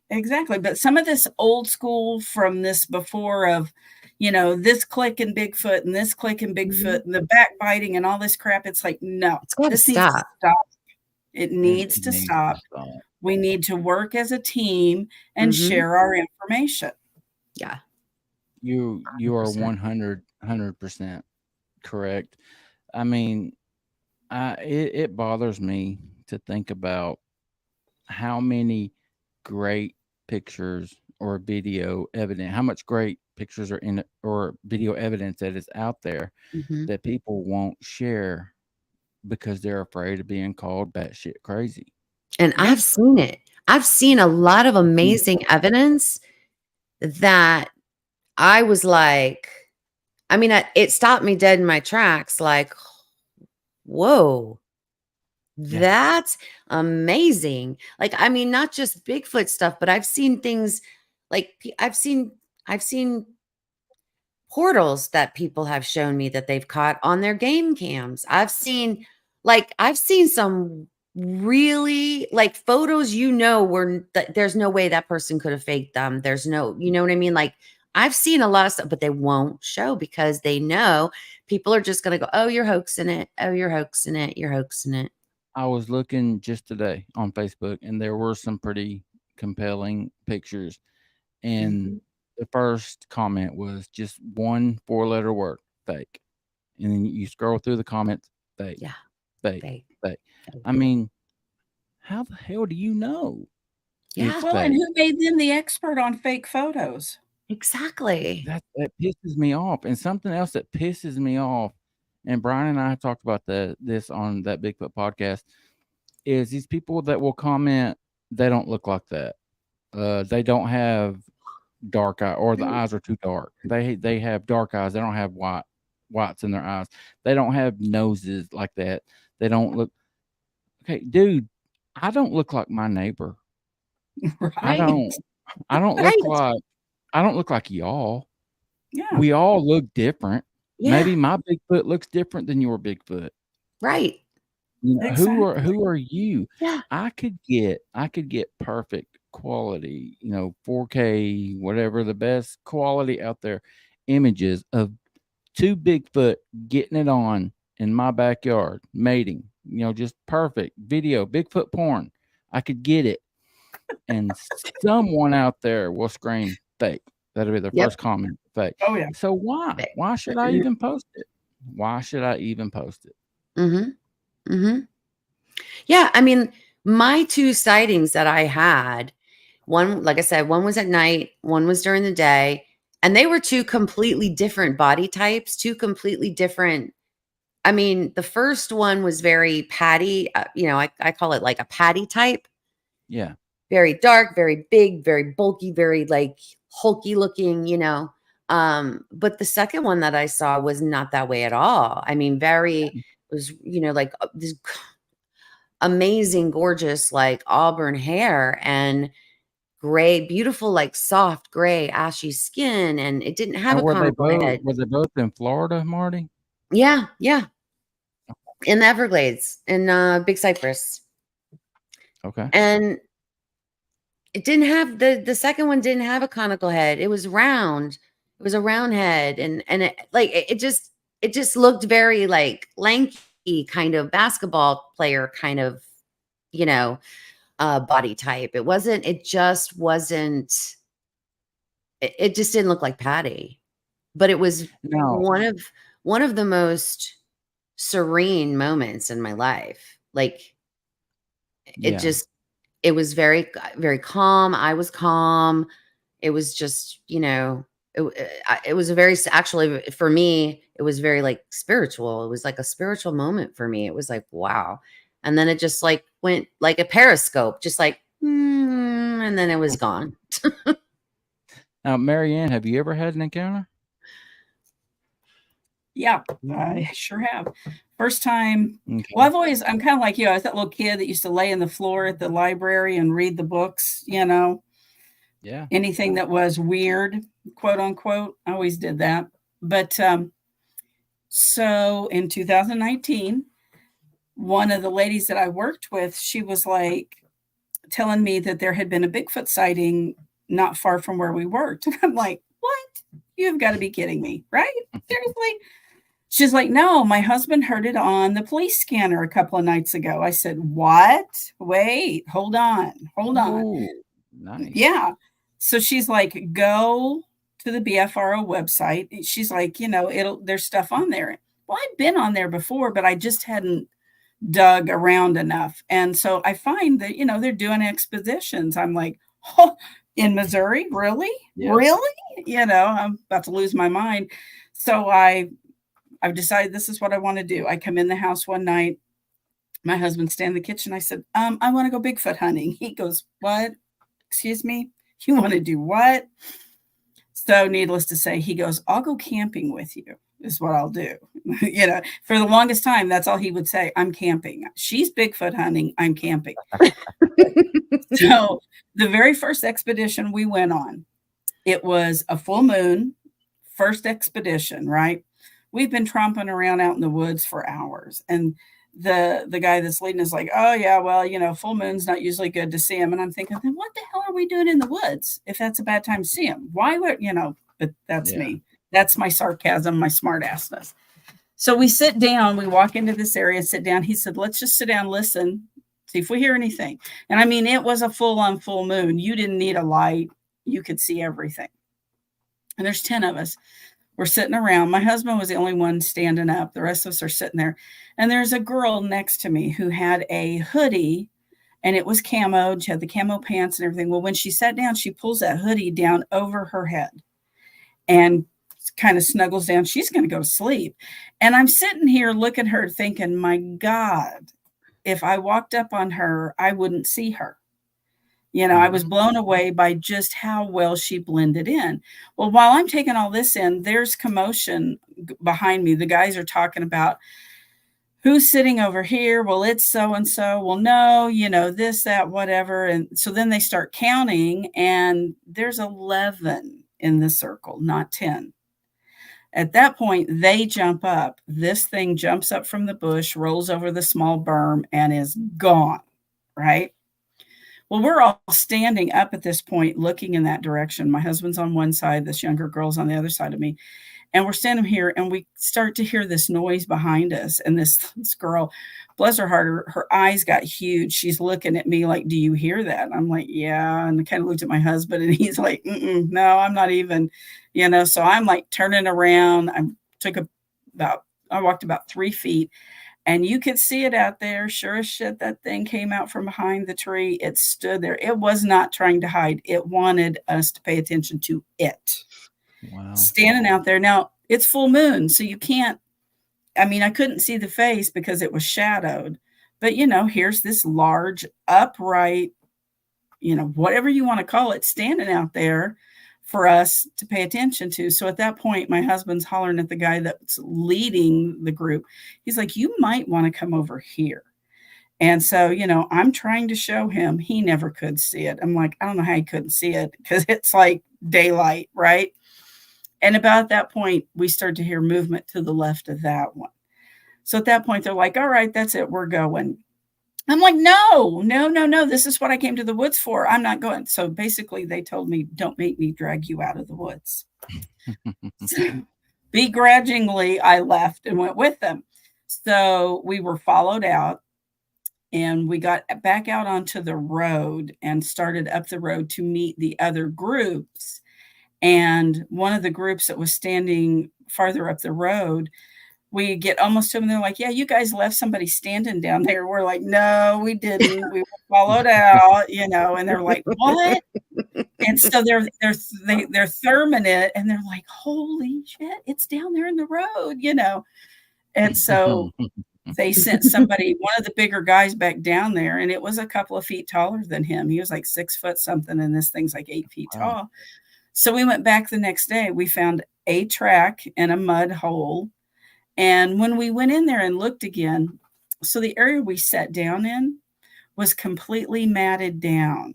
exactly. But some of this old school from this before of, this click in Bigfoot and this click in Bigfoot and the backbiting and all this crap. It's like, no, this needs to stop. It needs to stop. We need to work as a team and share our information. Yeah. You are 100% correct. I mean, it bothers me to think about how many great pictures or video evidence, how much great pictures are in or video evidence that is out there that people won't share because they're afraid of being called batshit crazy. And I've seen it. I've seen a lot of amazing evidence that I was like, it stopped me dead in my tracks. Like, whoa, that's amazing. Like, not just Bigfoot stuff, but I've seen things like I've seen portals that people have shown me that they've caught on their game cams. I've seen some really like photos, where there's no way that person could have faked them. There's no, you know what I mean? Like, I've seen a lot of stuff, but they won't show because they know people are just going to go, oh, you're hoaxing it. Oh, you're hoaxing it. You're hoaxing it. I was looking just today on Facebook and there were some pretty compelling pictures. And the first comment was just one 4-letter word, fake. And then you scroll through the comments, fake. Yeah. Fake. I mean, how the hell do you know? Yeah. Well, and who made them the expert on fake photos? Exactly. That pisses me off. And something else that pisses me off, and Brian and I have talked about this on that Bigfoot podcast, is these people that will comment, they don't look like that. They don't have dark eye, or the eyes are too dark. They have dark eyes. They don't have whites in their eyes. They don't have noses like that. They don't look. Okay, dude, I don't look like my neighbor. Right. I don't look like y'all. Yeah. We all look different. Yeah. Maybe my Bigfoot looks different than your Bigfoot. Right. Exactly. Who are you? Yeah. I could get perfect quality, 4K, whatever, the best quality out there, images of 2 Bigfoot getting it on in my backyard, mating, just perfect video, Bigfoot porn. I could get it. And someone out there will scream fake. That'll be their first comment, fake. Oh, yeah. So why should I even post it? Why should I even post it? Yeah. My 2 sightings that I had, One, like I said, one was at night, one was during the day, and they were two completely different body types, two completely different. I mean, the first one was very patty, I call it like a patty type. Yeah. Very dark, very big, very bulky, very like hulky looking, but the second one that I saw was not that way at all. I mean, was, like this amazing, gorgeous, like auburn hair and gray, beautiful, like soft gray, ashy skin. And it didn't have And a conical head. were they both in Florida, Marty? Yeah. Yeah. In the Everglades, in Big Cypress. Okay. And it didn't have the second one didn't have a conical head. It was round. It was a round head. And it just looked very like lanky kind of basketball player kind of, body type. It just didn't look like Patty. But it was No. one of the most serene moments in my life. Like Yeah. it was very, very calm. I was calm. It was just, it was actually for me, it was very like spiritual. It was like a spiritual moment for me. It was like, wow. And then it just like went like a periscope, just like, and then it was gone. Now, Marianne, have you ever had an encounter? Yeah, I sure have. First time. Okay. Well, I'm kind of like you. I was that little kid that used to lay in the floor at the library and read the books, Yeah. anything that was weird, quote unquote. I always did that. But so in 2019, one of the ladies that I worked with, she was like telling me that there had been a Bigfoot sighting not far from where we worked. And I'm like, what? You've got to be kidding me, right? Seriously? She's like, no, my husband heard it on the police scanner a couple of nights ago. I said, what? Wait, hold on. Ooh, nice. Yeah. So she's like, go to the BFRO website. She's like, there's stuff on there. Well, I'd been on there before, but I just hadn't dug around enough. And so I find that, they're doing expeditions. I'm like, oh, in Missouri? Really? Yeah. Really? I'm about to lose my mind. So I've decided this is what I want to do. I come in the house one night. My husband's standing in the kitchen. I said, I want to go Bigfoot hunting. He goes, what? Excuse me? You want to do what? So needless to say, he goes, I'll go camping with you is what I'll do. For the longest time, that's all he would say. I'm camping. She's Bigfoot hunting. I'm camping. So the very first expedition we went on, it was a full moon, first expedition, right? We've been tromping around out in the woods for hours. And the guy that's leading is like, oh yeah, well, full moon's not usually good to see him. And I'm thinking, then what the hell are we doing in the woods if that's a bad time to see him? Why would, but that's me. That's my sarcasm, my smart assness. So we sit down, we walk into this area, sit down. He said, let's just sit down, listen, see if we hear anything. And I mean, it was a full on full moon. You didn't need a light. You could see everything. And there's 10 of us. We're sitting around. My husband was the only one standing up. The rest of us are sitting there. And there's a girl next to me who had a hoodie and it was camoed. She had the camo pants and everything. Well, when she sat down, she pulls that hoodie down over her head and kind of snuggles down. She's going to go to sleep. And I'm sitting here looking at her thinking, my God, if I walked up on her, I wouldn't see her. I was blown away by just how well she blended in. Well, while I'm taking all this in, there's commotion behind me. The guys are talking about who's sitting over here. Well, it's so-and-so. Well, no, this, that, whatever. And so then they start counting and there's 11 in the circle, not 10. At that point, they jump up. This thing jumps up from the bush, rolls over the small berm and is gone, right? Well, we're all standing up at this point, looking in that direction. My husband's on one side, this younger girl's on the other side of me. And we're standing here and we start to hear this noise behind us. And this girl, bless her heart, her eyes got huge. She's looking at me like, do you hear that? And I'm like, yeah. And I kind of looked at my husband and he's like, no, I'm not even, so I'm like turning around. I walked about 3 feet And you could see it out there. Sure as shit, that thing came out from behind the tree. It stood there. It was not trying to hide. It wanted us to pay attention to it. Wow. Standing out there. Now, it's full moon, so you can't, I mean, I couldn't see the face because it was shadowed. But, here's this large, upright, whatever you want to call it, standing out there for us to pay attention to. So at that point, my husband's hollering at the guy that's leading the group. He's like, you might want to come over here. And so, I'm trying to show him. He never could see it. I'm like, I don't know how he couldn't see it because it's like daylight, right? And about that point, we start to hear movement to the left of that one. So at that point, they're like, all right, that's it. We're going. I'm like, no. This is what I came to the woods for. I'm not going. So basically they told me, don't make me drag you out of the woods. So, begrudgingly, I left and went with them. So we were followed out and we got back out onto the road and started up the road to meet the other groups. And one of the groups that was standing farther up the road, we get almost to them and they're like, yeah, you guys left somebody standing down there. We're like, no, we didn't. We were followed out, and they're like, what? And so they're therming it and they're like, holy shit, it's down there in the road, And so they sent somebody, one of the bigger guys back down there, and it was a couple of feet taller than him. He was like 6 foot something, and this thing's like 8 feet tall. So we went back the next day. We found a track in a mud hole. And when we went in there and looked again, so the area we sat down in was completely matted down.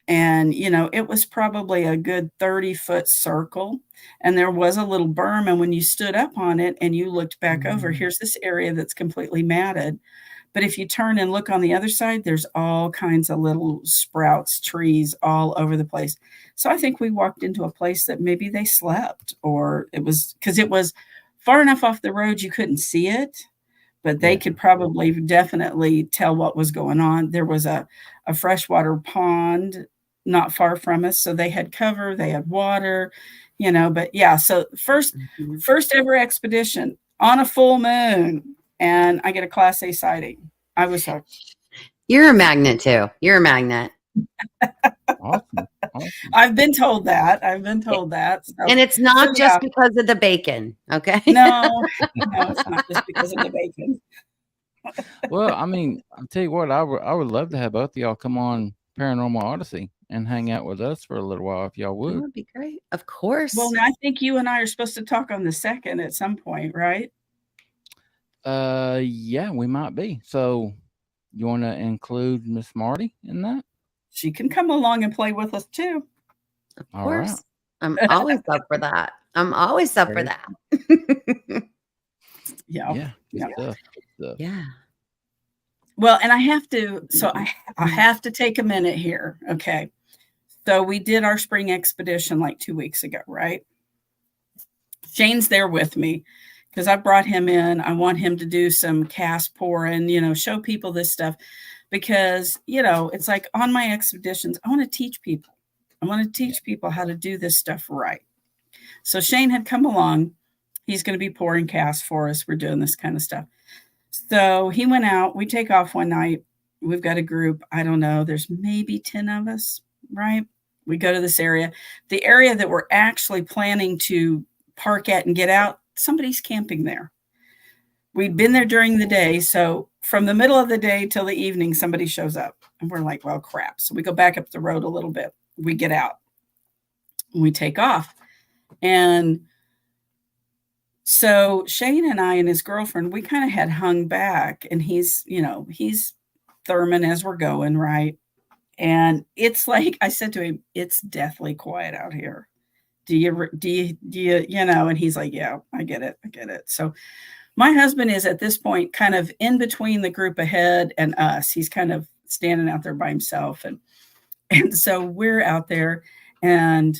And, it was probably a good 30-foot circle. And there was a little berm. And when you stood up on it and you looked back over, here's this area that's completely matted. But if you turn and look on the other side, there's all kinds of little sprouts, trees all over the place. So I think we walked into a place that maybe they slept, or it was because it was far enough off the road you couldn't see it, but they could probably definitely tell what was going on. There was a freshwater pond not far from us, so they had cover, they had water, but yeah, so first ever expedition on a full moon, and I get a Class A sighting. I was hooked. You're a magnet too. You're a magnet. Awesome. I've been told that. So, and it's not just because of the bacon, okay? No, it's not just because of the bacon. Well, I mean, I'll tell you what, I would love to have both of y'all come on Paranormal Odyssey and hang out with us for a little while if y'all would. That would be great. Of course. Well, I think you and I are supposed to talk on the 2nd at some point, right? Yeah, we might be. So you want to include Miss Marty in that? She can come along and play with us too. Of course. Right. I'm always up for that. I'm always up for that. Yeah. Yeah. Well, and I have to, so I have to take a minute here. Okay. So we did our spring expedition like 2 weeks ago, right? Shane's there with me because I brought him in. I want him to do some cast pouring, show people this stuff because, it's like on my expeditions, I want to teach people. I want to teach people how to do this stuff right. So Shane had come along. He's going to be pouring cast for us. We're doing this kind of stuff. So he went out. We take off one night. We've got a group. I don't know. There's maybe 10 of us, right? We go to this area. The area that we're actually planning to park at and get out, somebody's camping there. We'd been there during the day. So from the middle of the day till the evening, somebody shows up. And we're like, well, crap. So we go back up the road a little bit. We get out. And we take off. And so Shane and I and his girlfriend, we kind of had hung back, and he's therming as we're going, right? And it's like, I said to him, it's deathly quiet out here. Do you, and he's like, yeah, I get it. So my husband is at this point kind of in between the group ahead and us. He's kind of standing out there by himself. And so we're out there, and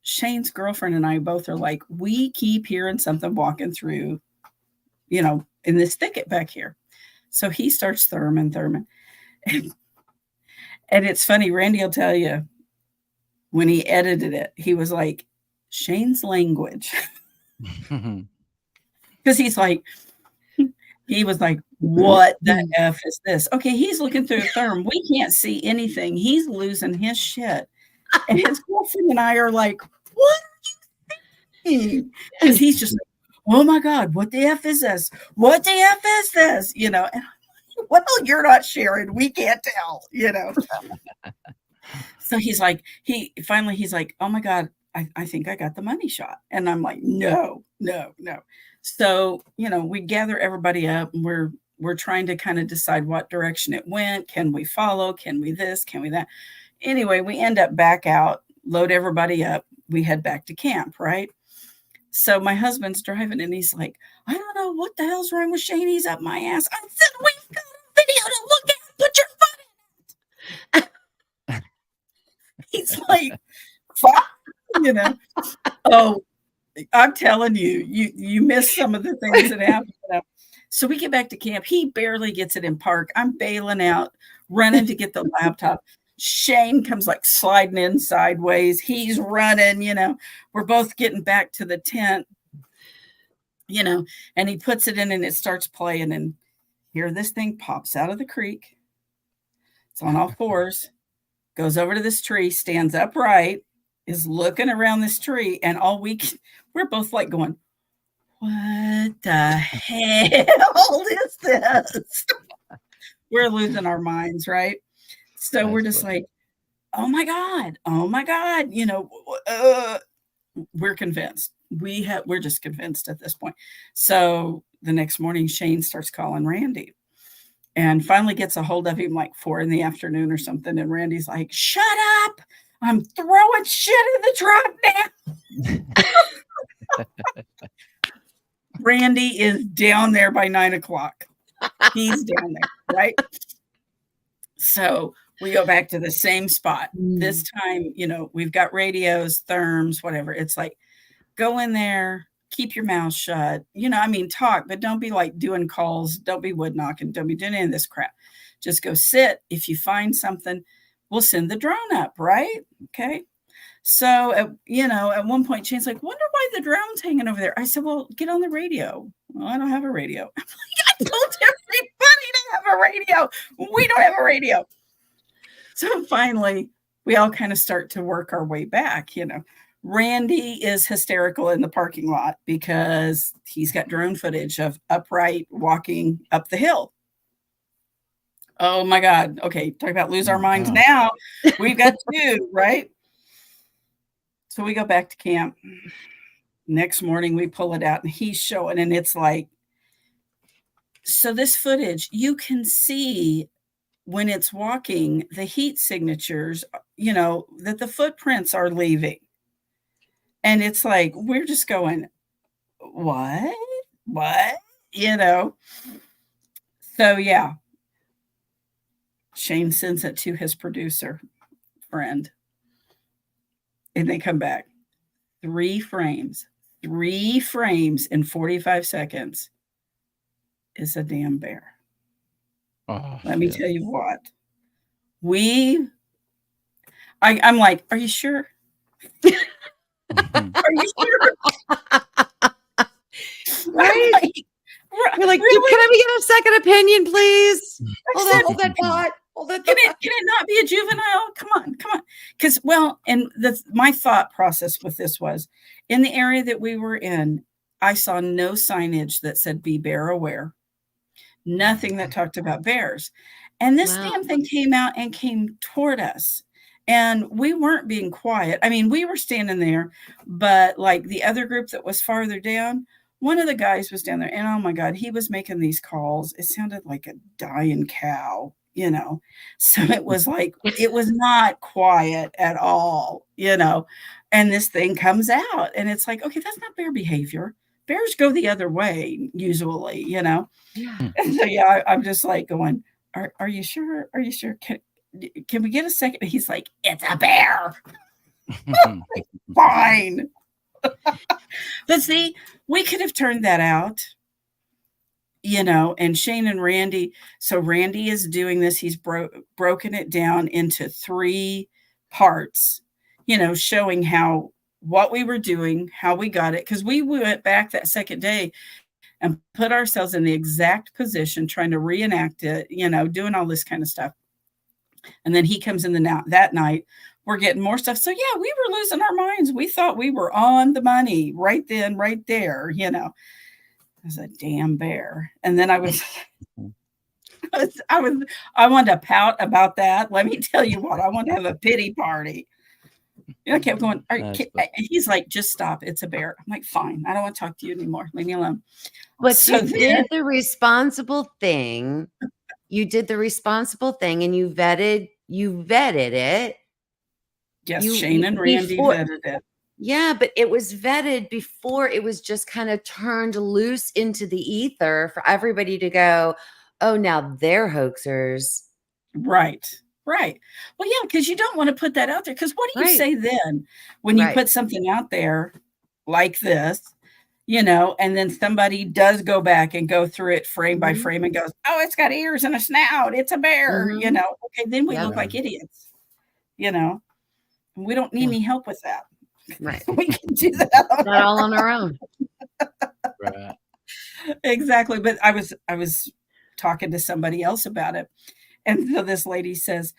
Shane's girlfriend and I both are like, we keep hearing something walking through, in this thicket back here. So he starts therming. And it's funny, Randy will tell you, when he edited it, he was like, Shane's language. Because he's like, He was like, what the F is this? Okay, he's looking through a therm. We can't see anything. He's losing his shit. And his girlfriend and I are like, what are you thinking? Because he's just like, oh my God, what the F is this? What the F is this? And I'm like, well, you're not sharing. We can't tell, So he's like, he's like, oh my God, I think I got the money shot. And I'm like, no. So, we gather everybody up and we're trying to kind of decide what direction it went. Can we follow? Can we this? Can we that? Anyway, we end up back out, load everybody up. We head back to camp, right? So my husband's driving and he's like, I don't know what the hell's wrong with Shane. He's up my ass. I said, we've got a video to look at. Put your foot in it. He's like, fuck, Oh, I'm telling you, you miss some of the things that happen. So we get back to camp. He barely gets it in park. I'm bailing out, running to get the laptop. Shane comes like sliding in sideways. He's running, we're both getting back to the tent, and he puts it in and it starts playing. And here this thing pops out of the creek. It's on all fours, goes over to this tree, stands upright, is looking around this tree. And all week, we're both like going, what the hell is this? We're losing our minds, right? So we're just like, oh my God, we're convinced. We're just convinced at this point. So the next morning, Shane starts calling Randy and finally gets a hold of him like 4 p.m. or something. And Randy's like, shut up. I'm throwing shit in the truck now. Randy is down there by 9:00. He's down there, right? So we go back to the same spot. This time, we've got radios, therms, whatever. It's like, go in there, keep your mouth shut. Talk, but don't be like doing calls. Don't be wood knocking. Don't be doing any of this crap. Just go sit. If you find something, we'll send the drone up, right? Okay. So, at one point, Shane's like, wonder why the drone's hanging over there. I said, well, get on the radio. Well, I don't have a radio. I'm like, I told everybody to have a radio. We don't have a radio. So finally, we all kind of start to work our way back. Randy is hysterical in the parking lot because he's got drone footage of upright walking up the hill. Oh my God. Okay. Talk about lose our minds now. We've got 2, right? So we go back to camp. Next morning, we pull it out and he's showing, and it's like, so this footage, you can see when it's walking, the heat signatures, that the footprints are leaving. And it's like, we're just going, what? So yeah. Shane sends it to his producer friend. And they come back. 3 frames in 45 seconds is a damn bear. Oh, Let me tell you what. I'm like, are you sure? Are you sure? Right? You're like, really? Can we get a second opinion, please? Hold that thought. Can it not be a juvenile? Come on. Because, my thought process with this was, in the area that we were in, I saw no signage that said be bear aware. Nothing that talked about bears. And this damn thing came out and came toward us. And we weren't being quiet. We were standing there, but like the other group that was farther down, one of the guys was down there, and oh my God, he was making these calls. It sounded like a dying cow, So it was like, it was not quiet at all, and this thing comes out and it's like, okay, that's not bear behavior. Bears go the other way usually, Yeah. And so, I'm just like going, are you sure? Are you sure? Can we get a second? He's like, it's a bear. Fine. But see, we could have turned that out, and Shane and Randy. So Randy is doing this. He's broken it down into 3 parts, showing what we were doing, how we got it. Because we went back that second day and put ourselves in the exact position, trying to reenact it, doing all this kind of stuff. And then he comes in that night. We're getting more stuff. So yeah, we were losing our minds. We thought we were on the money right then, right there. I was a damn bear. And then I wanted to pout about that. Let me tell you what, I want to have a pity party. I kept going. He's like, just stop. It's a bear. I'm like, fine. I don't want to talk to you anymore. Leave me alone. But you did the responsible thing. You did the responsible thing, and you vetted it. Yes, Shane and Randy vetted it. Yeah, but it was vetted before it was just kind of turned loose into the ether for everybody to go, oh, now they're hoaxers. Right. Well, yeah, because you don't want to put that out there. Because what do you say then when you put something out there like this, and then somebody does go back and go through it frame by frame and goes, oh, it's got ears and a snout. It's a bear, Okay, then we look like idiots, We don't need any help with that. Right. We can do that not all on our own. Right. Exactly. But I was talking to somebody else about it. And so this lady says,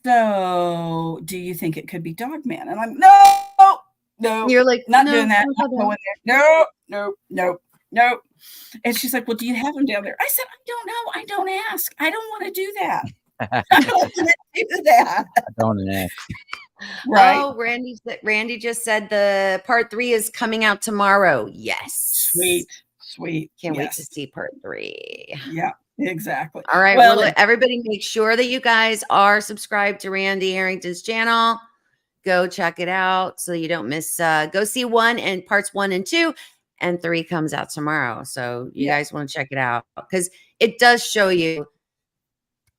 so do you think it could be Dogman? And I'm no. You're like, not doing that. Not going there. No. And she's like, well, do you have him down there? I said, I don't know. I don't ask. I don't want to do that. I don't want to do that. I don't ask. Right. Oh, Randy just said the part 3 is coming out tomorrow. Yes. Sweet. Can't wait to see part 3. Yeah, exactly. All right. Well, everybody make sure that you guys are subscribed to Randy Harrington's channel. Go check it out so you don't miss. Go see parts 1 and 2, and 3 comes out tomorrow. So you guys want to check it out because it does show you.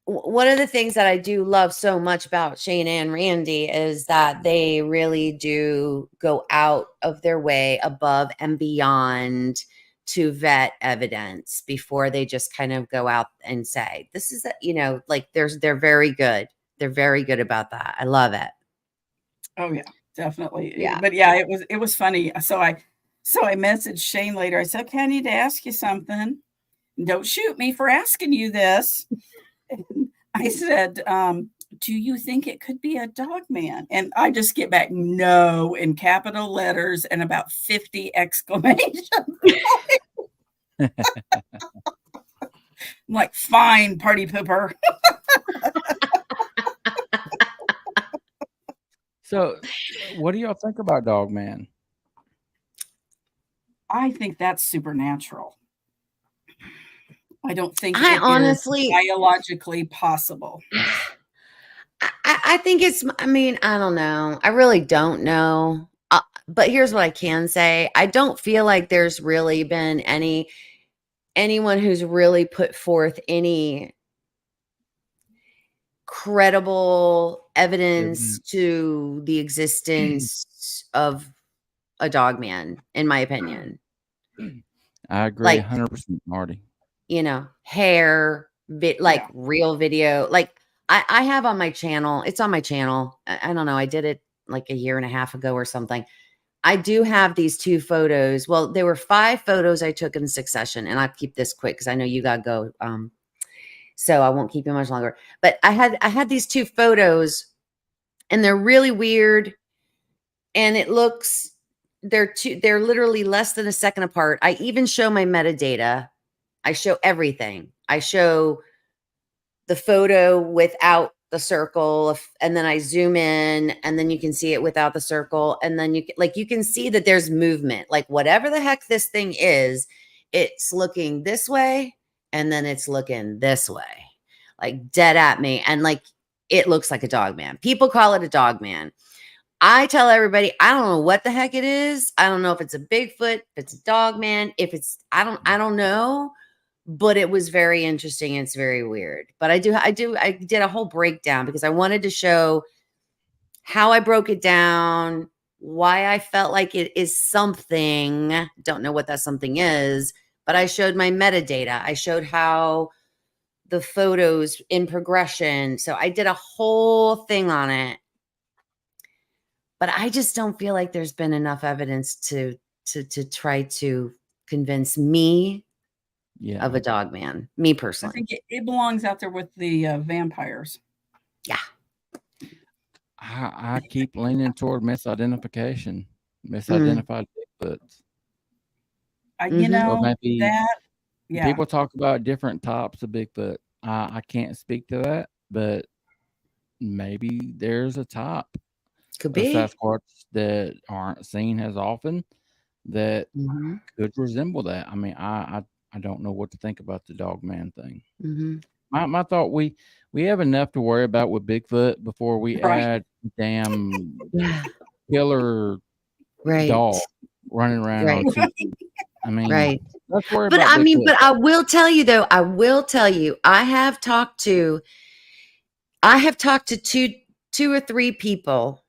One of the things that I do love so much about Shane and Randy is that they really do go out of their way above and beyond to vet evidence before they just kind of go out and say, this is, they're very good. They're very good about that. I love it. Oh yeah, definitely. Yeah. But yeah, it was funny. So I messaged Shane later. I said, okay, I need to ask you something. Don't shoot me for asking you this. I said, do you think it could be a Dogman? And I just get back no in capital letters and about 50 exclamations. I'm like, fine, party pooper. So what do y'all think about Dogman? I think that's supernatural. I don't think I honestly is biologically possible. I think it's, I don't know. I really don't know. But here's what I can say. I don't feel like there's really been anyone who's really put forth any credible evidence to the existence of a Dogman, in my opinion. I agree 100%, Marty. Hair, real video. Like I have on my channel, it's on my channel. I don't know. I did it like a year and a half ago or something. I do have these 2 photos. Well, there were 5 photos I took in succession, and I'll keep this quick because I know you got to go. So I won't keep you much longer. But I had these 2 photos, and they're really weird. And it looks, they're literally less than a second apart. I even show my metadata. I show everything. I show the photo without the circle, and then I zoom in, and then you can see it without the circle, and then you can see that there's movement. Like whatever the heck this thing is, it's looking this way, and then it's looking this way, like dead at me, and like it looks like a Dogman. People call it a Dogman. I tell everybody, I don't know what the heck it is. I don't know if it's a Bigfoot, if it's a Dogman, if it's I don't know. But it was very interesting. It's very weird. But I did a whole breakdown because I wanted to show how I broke it down, why I felt like it is something. Don't know what that something is, but I showed my metadata. I showed how the photos in progression. So I did a whole thing on it. But I just don't feel like there's been enough evidence to try to convince me Yeah. of a dog man. Me I personally. think it belongs out there with the vampires. Yeah. I keep leaning toward misidentification, misidentified Bigfoots. You Mhm. Or know, maybe that, yeah. people talk about different types of Bigfoot. I can't speak to that, but maybe there's a type Could of be. Sasquatch that aren't seen as often that Mhm. could resemble that. I mean, I don't know what to think about the dog man thing. Mhm. My thought, we have enough to worry about with Bigfoot before we Right. add damn Yeah. killer Right. dog running around Right. on 2 feet. I mean, Right. let's worry But about I mean, Bigfoot. but I will tell you though, I have talked to two or three people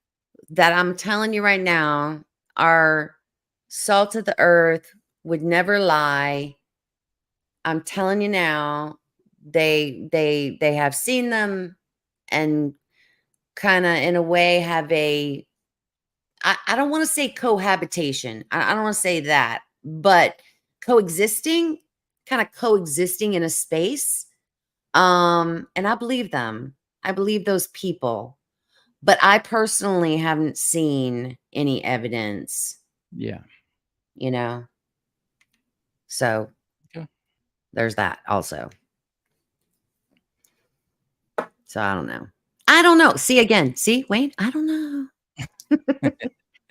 that I'm telling you right now are salt of the earth, would never lie. I'm telling you now, they have seen them and kind of in a way have I don't want to say cohabitation. I don't want to say that, but coexisting, kind of coexisting in a space. And I believe them. I believe those people. But I personally haven't seen any evidence, Yeah. you know. So Okay. there's that also. So I don't know. I don't know. See again. See, Wayne, I don't know.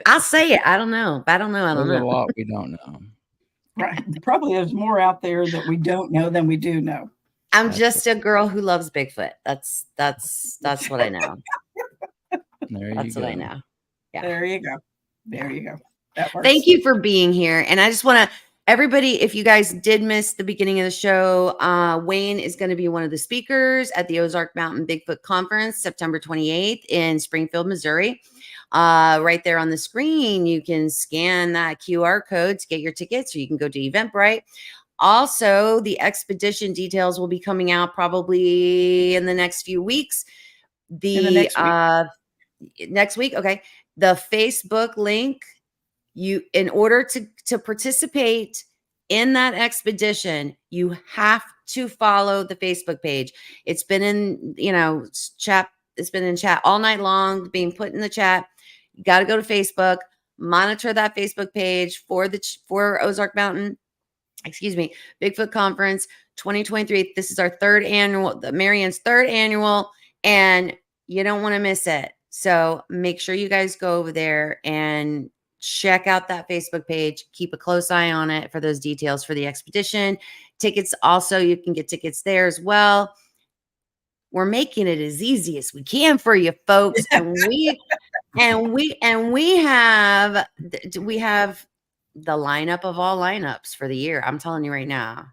I'll say it. I don't know. I don't know. I don't There's a know. lot we don't know. Right. Probably there's more out there that we don't know than we do know. I'm That's just a girl who loves Bigfoot. That's what I know. There That's you what I go. know. Yeah. There you go. There you go. That works. Thank you for being here. And I just want to, everybody, if you guys did miss the beginning of the show, Wayne is going to be one of the speakers at the Ozark Mountain Bigfoot Conference, September 28th in Springfield, Missouri. Right there on the screen, you can scan that QR code to get your tickets, or you can go to Eventbrite. Also, the expedition details will be coming out probably in the next few weeks. In the next week. Next week, okay. The Facebook link, you, in order to participate in that expedition, you have to follow the Facebook page. It's been in, chat. It's been in chat all night long, being put in the chat. You got to go to Facebook, monitor that Facebook page for Ozark Mountain, Bigfoot Conference 2023. This is our Marianne's third annual, and you don't want to miss it. So make sure you guys go over there and check out that Facebook page. Keep a close eye on it for those details for the expedition. Tickets also, you can get tickets there as well. We're making it as easy as we can for you folks. And we have the lineup of all lineups for the year. I'm telling you right now.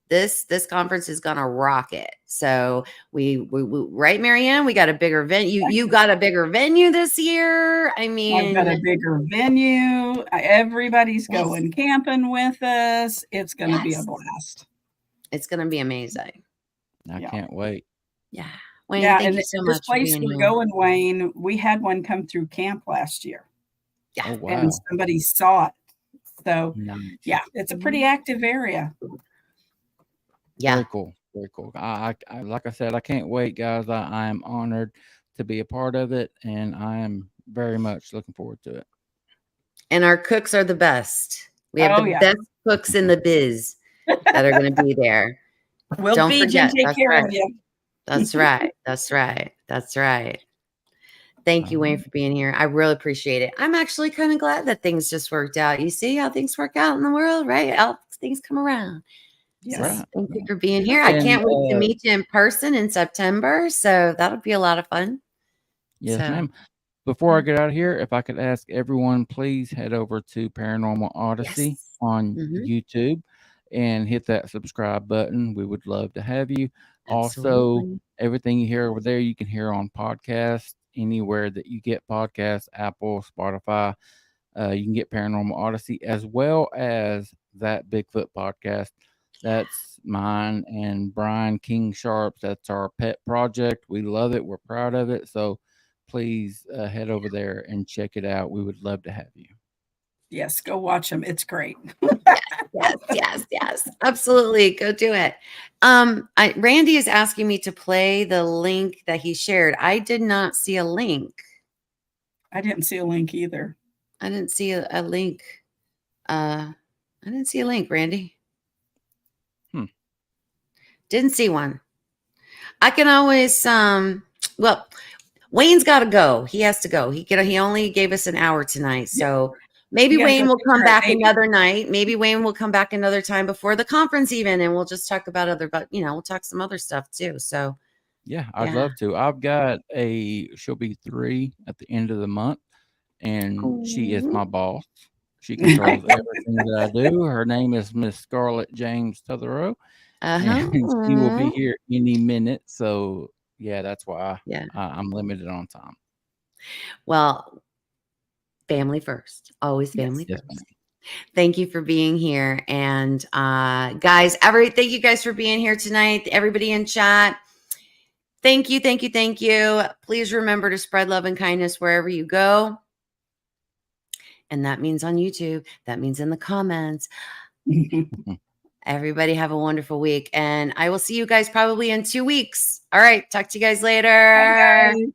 This conference is gonna rock it. So we right, Marianne, we got a bigger venue. You got a bigger venue this year. I I've got a mean, bigger venue. Everybody's Yes. going camping with us. It's going to be a Yes. blast. It's gonna be amazing. I Yeah. can't wait. Yeah. Wayne, Yeah, thank and you so this much for place being we're here. going, Wayne, we had one come through camp last year, Yeah. Oh wow. and somebody saw it. So Nice. yeah, it's a pretty active area. Yeah. Very cool. Very cool. I like I said, I can't wait, guys. I am honored to be a part of it, and I am very much looking forward to it. And our cooks are the best. We have Oh, the yeah. best cooks in the biz that are going to be there. We'll Don't feed you and forget. take That's care right. of you. That's right. That's right. That's right. Thank you, Wayne, for being here. I really appreciate it. I'm actually kind of glad that things just worked out. You see how things work out in the world, right? How things come around. Yes. Right. Thank you for being here. I And, can't wait to meet you in person in September. So that'll be a lot of fun. Yes, So, ma'am. Before I get out of here, if I could ask everyone, please head over to Paranormal Odyssey yes. on Mhm. YouTube and hit that subscribe button. We would love to have you. Also, Absolutely. everything you hear over there, you can hear on podcasts anywhere that you get podcasts, Apple, Spotify. You can get Paranormal Odyssey as well as that Bigfoot podcast. That's mine and Brian King Sharp's. That's our pet project. We love it. We're proud of it. So please head over there and check it out. We would love to have you. Yes, go watch them. It's great. Yes. Absolutely. Go do it. Randy is asking me to play the link that he shared. I did not see a link. I didn't see a link either. I didn't see a link. I didn't see a link, Randy. Didn't see one. I can always well, Wayne's got to go. He has to go. He only gave us an hour tonight. So maybe Wayne will come back another night. Maybe Wayne will come back another time before the conference even, and we'll just talk about we'll talk some other stuff too. So yeah, I'd love to. I've got she'll be 3 at the end of the month, and she is my boss. She controls everything that I do. Her name is Miss Scarlett James Totherow. And she will be here any minute. So yeah, that's why I'm limited on time. Well, family first. Always family first. Yes, thank you for being here. And guys, thank you guys for being here tonight. Everybody in chat. Thank you. Please remember to spread love and kindness wherever you go. And that means on YouTube. That means in the comments. Everybody have a wonderful week. And I will see you guys probably in 2 weeks. All right. Talk to you guys later. Bye, guys.